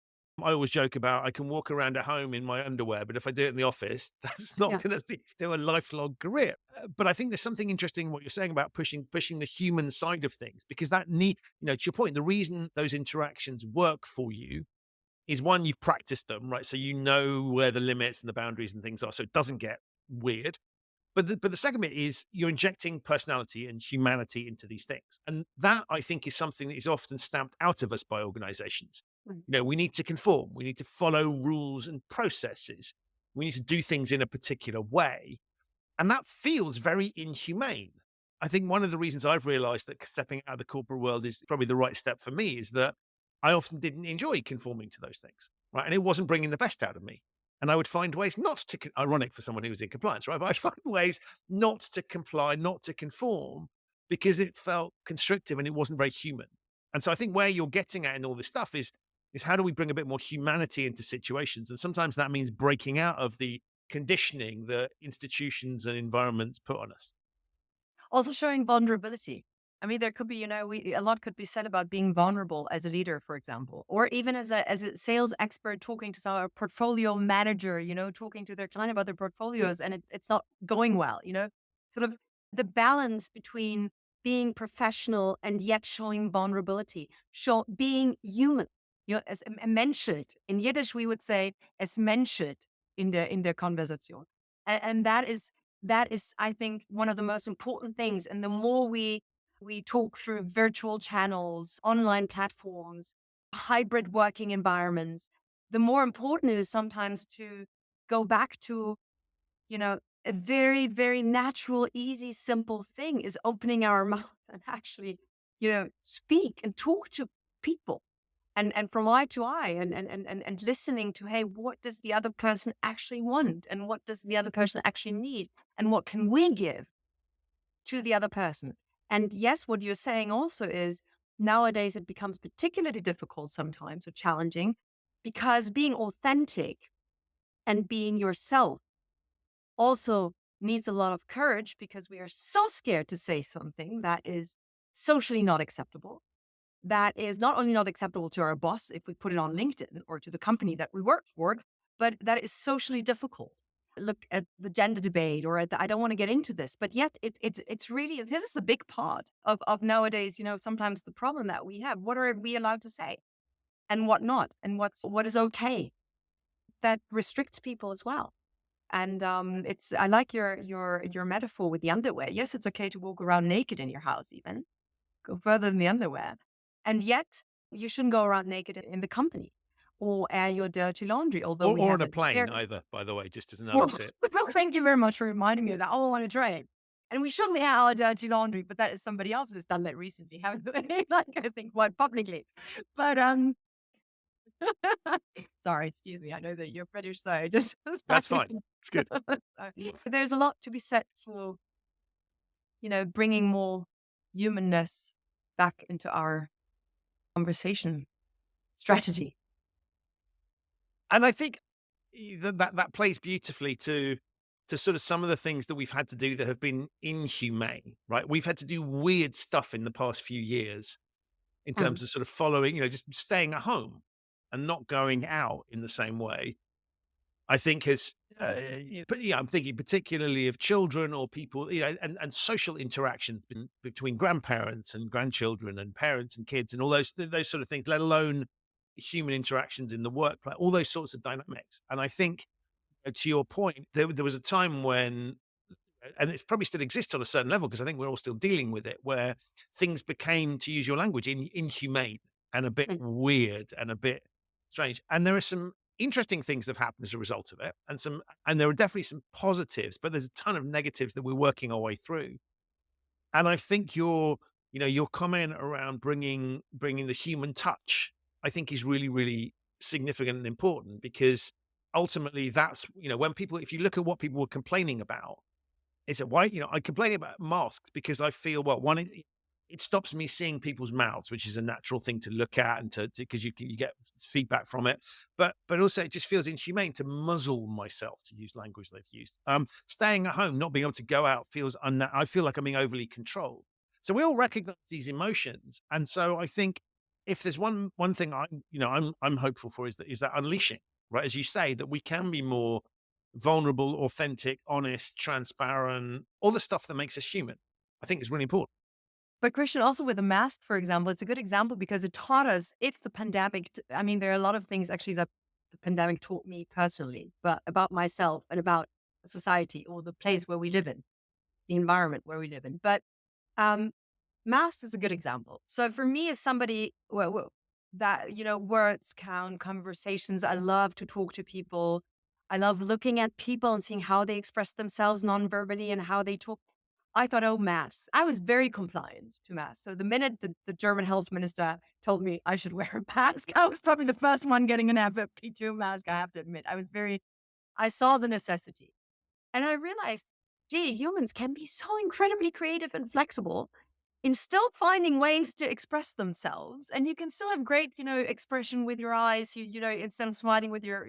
Speaker 2: I always joke about I can walk around at home in my underwear, but if I do it in the office, that's not
Speaker 3: Yeah.
Speaker 2: going to lead to a lifelong career. But I think there's something interesting in what you're saying about pushing the human side of things, because that to your point, the reason those interactions work for you is one, you've practiced them, right? So you know where the limits and the boundaries and things are, so it doesn't get weird. But the second bit is you're injecting personality and humanity into these things. And that, I think, is something that is often stamped out of us by organizations.
Speaker 3: Mm.
Speaker 2: We need to conform. We need to follow rules and processes. We need to do things in a particular way. And that feels very inhumane. I think one of the reasons I've realized that stepping out of the corporate world is probably the right step for me is that I often didn't enjoy conforming to those things, right? And it wasn't bringing the best out of me. And I would find ways not to, ironic for someone who was in compliance, right? But I'd find ways not to comply, not to conform, because it felt constrictive and it wasn't very human. And so I think where you're getting at in all this stuff is how do we bring a bit more humanity into situations? And sometimes that means breaking out of the conditioning that institutions and environments put on us.
Speaker 3: Also showing vulnerability. I mean, there could be, a lot could be said about being vulnerable as a leader, for example, or even as a sales expert talking to a portfolio manager, talking to their client about their portfolios, and it's not going well, sort of the balance between being professional and yet showing vulnerability, being human, as menschelt. In Yiddish, we would say es menschelt in der Konversation. And that is, I think, one of the most important things. And the more we talk through virtual channels, online platforms, hybrid working environments, the more important it is sometimes to go back to, a very, very natural, easy, simple thing is opening our mouth and actually, speak and talk to people. And from eye to eye and listening to, hey, what does the other person actually want? And what does the other person actually need? And what can we give to the other person? And yes, what you're saying also is nowadays it becomes particularly difficult sometimes or challenging because being authentic and being yourself also needs a lot of courage because we are so scared to say something that is socially not acceptable. that is not only not acceptable to our boss if we put it on LinkedIn or to the company that we work for, but that is socially difficult. Look at the gender debate, or I don't want to get into this, but yet it's really, this is a big part of nowadays. Sometimes the problem that we have: what are we allowed to say, and what not, and what is okay. That restricts people as well. And I like your metaphor with the underwear. Yes, it's okay to walk around naked in your house, even go further than the underwear, and yet you shouldn't go around naked in the company or air your dirty laundry. Although we
Speaker 2: Or
Speaker 3: have
Speaker 2: on a
Speaker 3: it
Speaker 2: plane
Speaker 3: here.
Speaker 2: either, by the way, just as another
Speaker 3: Well,
Speaker 2: tip.
Speaker 3: well, thank you very much for reminding me of that. All on a train. And we shouldn't air our dirty laundry, but that is somebody else who's done that recently, haven't they? Like, I think quite publicly. But sorry, excuse me. I know that you're British, so just
Speaker 2: That's fine. It's good.
Speaker 3: there's a lot to be said for bringing more humanness back into our conversation strategy.
Speaker 2: And I think that plays beautifully to sort of some of the things that we've had to do that have been inhumane, right? We've had to do weird stuff in the past few years in
Speaker 3: Mm.
Speaker 2: terms of sort of following, just staying at home and not going out in the same way. I think has, but yeah, I'm thinking particularly of children or people, and social interaction between grandparents and grandchildren and parents and kids and all those sort of things, let alone human interactions in the workplace, all those sorts of dynamics. And I think, to your point, there was a time when, and it's probably still exists on a certain level because I think we're all still dealing with it, where things became, to use your language, inhumane and a bit
Speaker 3: Mm.
Speaker 2: weird and a bit strange. And there are some interesting things that have happened as a result of it, and there are definitely some positives, but there's a ton of negatives that we're working our way through. And I think your comment around bringing the human touch, I think is really, really significant and important because ultimately that's, when people, if you look at what people were complaining about, it's a why, I complain about masks because I feel, well, one, it stops me seeing people's mouths, which is a natural thing to look at and to because you get feedback from it. But also it just feels inhumane to muzzle myself, to use language they've used. Staying at home, not being able to go out feels I feel like I'm being overly controlled. So we all recognize these emotions. And so I think if there's one thing I'm hopeful for is that unleashing, right? As you say, that we can be more vulnerable, authentic, honest, transparent, all the stuff that makes us human. I think is really important.
Speaker 3: But Christian, also with the mask, for example, it's a good example because it taught us, if the pandemic, I mean, there are a lot of things actually that the pandemic taught me personally, but about myself and about society or the place where we live in, the environment where we live in. But um, masks is a good example. So for me, as somebody that, words count, conversations, I love to talk to people. I love looking at people and seeing how they express themselves non-verbally and how they talk. I thought, oh, masks. I was very compliant to masks. So the minute the German health minister told me I should wear a mask, I was probably the first one getting an FFP2 mask, I have to admit. I saw the necessity. And I realized, gee, humans can be so incredibly creative and flexible in still finding ways to express themselves. And you can still have great, expression with your eyes. Instead of smiling with your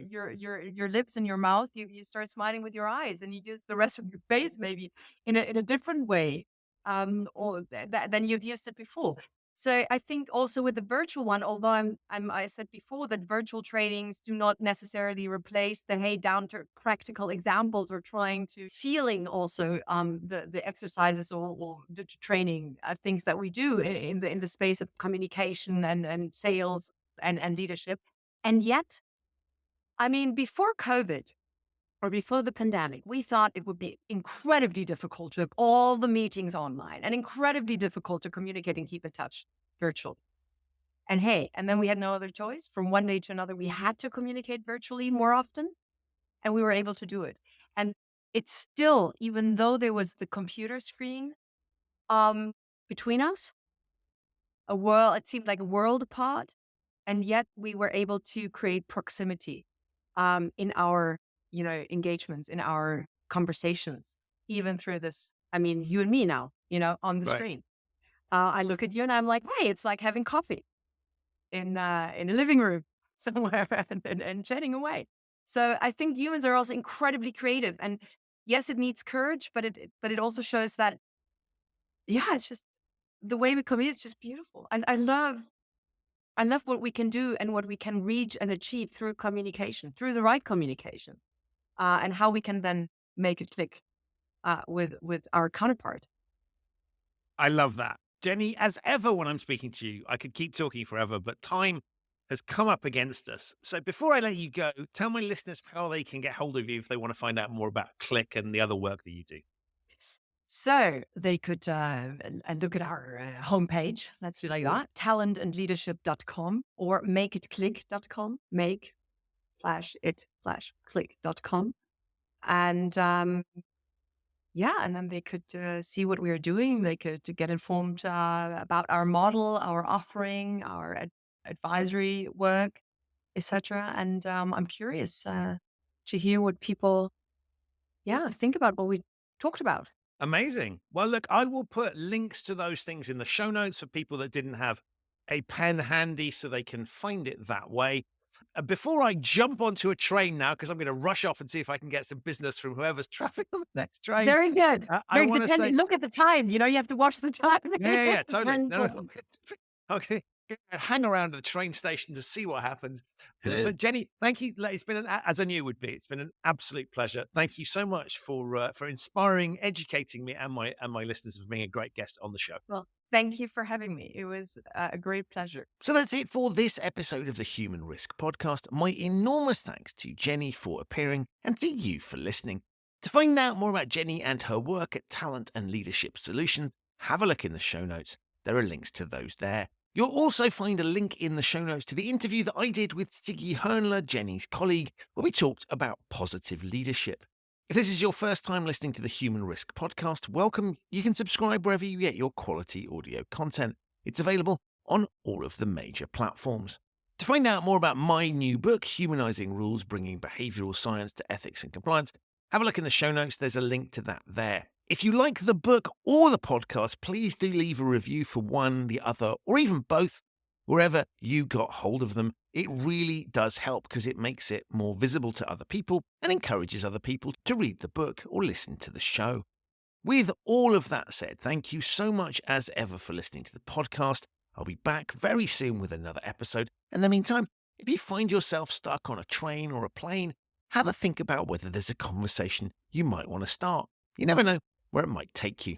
Speaker 3: lips and your mouth, you start smiling with your eyes, and you use the rest of your face maybe in a different way, or than you've used it before. So I think also with the virtual one, although I said before that virtual trainings do not necessarily replace the, hey, down to practical examples. We're trying to feeling also the exercises or the training things that we do in the space of communication and sales and leadership. And yet, I mean, before COVID or before the pandemic, we thought it would be incredibly difficult to have all the meetings online and incredibly difficult to communicate and keep in touch virtually. And hey, and then we had no other choice. From one day to another, we had to communicate virtually more often, and we were able to do it. And it's still, even though there was the computer screen between us, it seemed like a world apart, and yet we were able to create proximity in our, engagements, in our conversations, even through this. I mean, you and me now, on the
Speaker 2: Right.
Speaker 3: screen. I look at you and I'm like, hey, it's like having coffee in a living room somewhere and chatting away. So I think humans are also incredibly creative, and yes, it needs courage, but it also shows that, yeah, it's just the way we communicate is just beautiful. I love I love what we can do and what we can reach and achieve through communication, through the right communication, and how we can then make it click with our counterpart.
Speaker 2: I love that. Jenny, as ever, when I'm speaking to you, I could keep talking forever, but time has come up against us. So before I let you go, tell my listeners how they can get hold of you if they want to find out more about Click and the other work that you do.
Speaker 3: So they could look at our homepage. Let's do like that. talentandleadership.com or makeitclick.com. Make/it/click.com. And and then they could see what we are doing. They could get informed about our model, our offering, our advisory work, etc. And I'm curious to hear what people, think about what we talked about.
Speaker 2: Amazing. Well, look, I will put links to those things in the show notes for people that didn't have a pen handy so they can find it that way. Before I jump onto a train now, because I'm going to rush off and see if I can get some business from whoever's traveling on the next train.
Speaker 3: Very good.
Speaker 2: I want to say,
Speaker 3: look at the time. You have to watch the time.
Speaker 2: yeah, totally.
Speaker 3: Very
Speaker 2: No,
Speaker 3: important.
Speaker 2: okay. Hang around at the train station to see what happens. But Jenny, thank you. It's been as I knew it would be. It's been an absolute pleasure. Thank you so much for inspiring, educating me and my listeners, for being a great guest on the show.
Speaker 3: Well, thank you for having me. It was a great pleasure.
Speaker 2: So that's it for this episode of the Human Risk Podcast. My enormous thanks to Jenny for appearing and to you for listening. To find out more about Jenny and her work at Talent and Leadership Solutions, have a look in the show notes. There are links to those there. You'll also find a link in the show notes to the interview that I did with Siggy Hernler, Jenny's colleague, where we talked about positive leadership. If this is your first time listening to the Human Risk Podcast, welcome. You can subscribe wherever you get your quality audio content. It's available on all of the major platforms. To find out more about my new book, Humanizing Rules, Bringing Behavioral Science to Ethics and Compliance, have a look in the show notes. There's a link to that there. If you like the book or the podcast, please do leave a review for one, the other, or even both, wherever you got hold of them. It really does help because it makes it more visible to other people and encourages other people to read the book or listen to the show. With all of that said, thank you so much as ever for listening to the podcast. I'll be back very soon with another episode. In the meantime, if you find yourself stuck on a train or a plane, have a think about whether there's a conversation you might want to start. You never know where it might take you.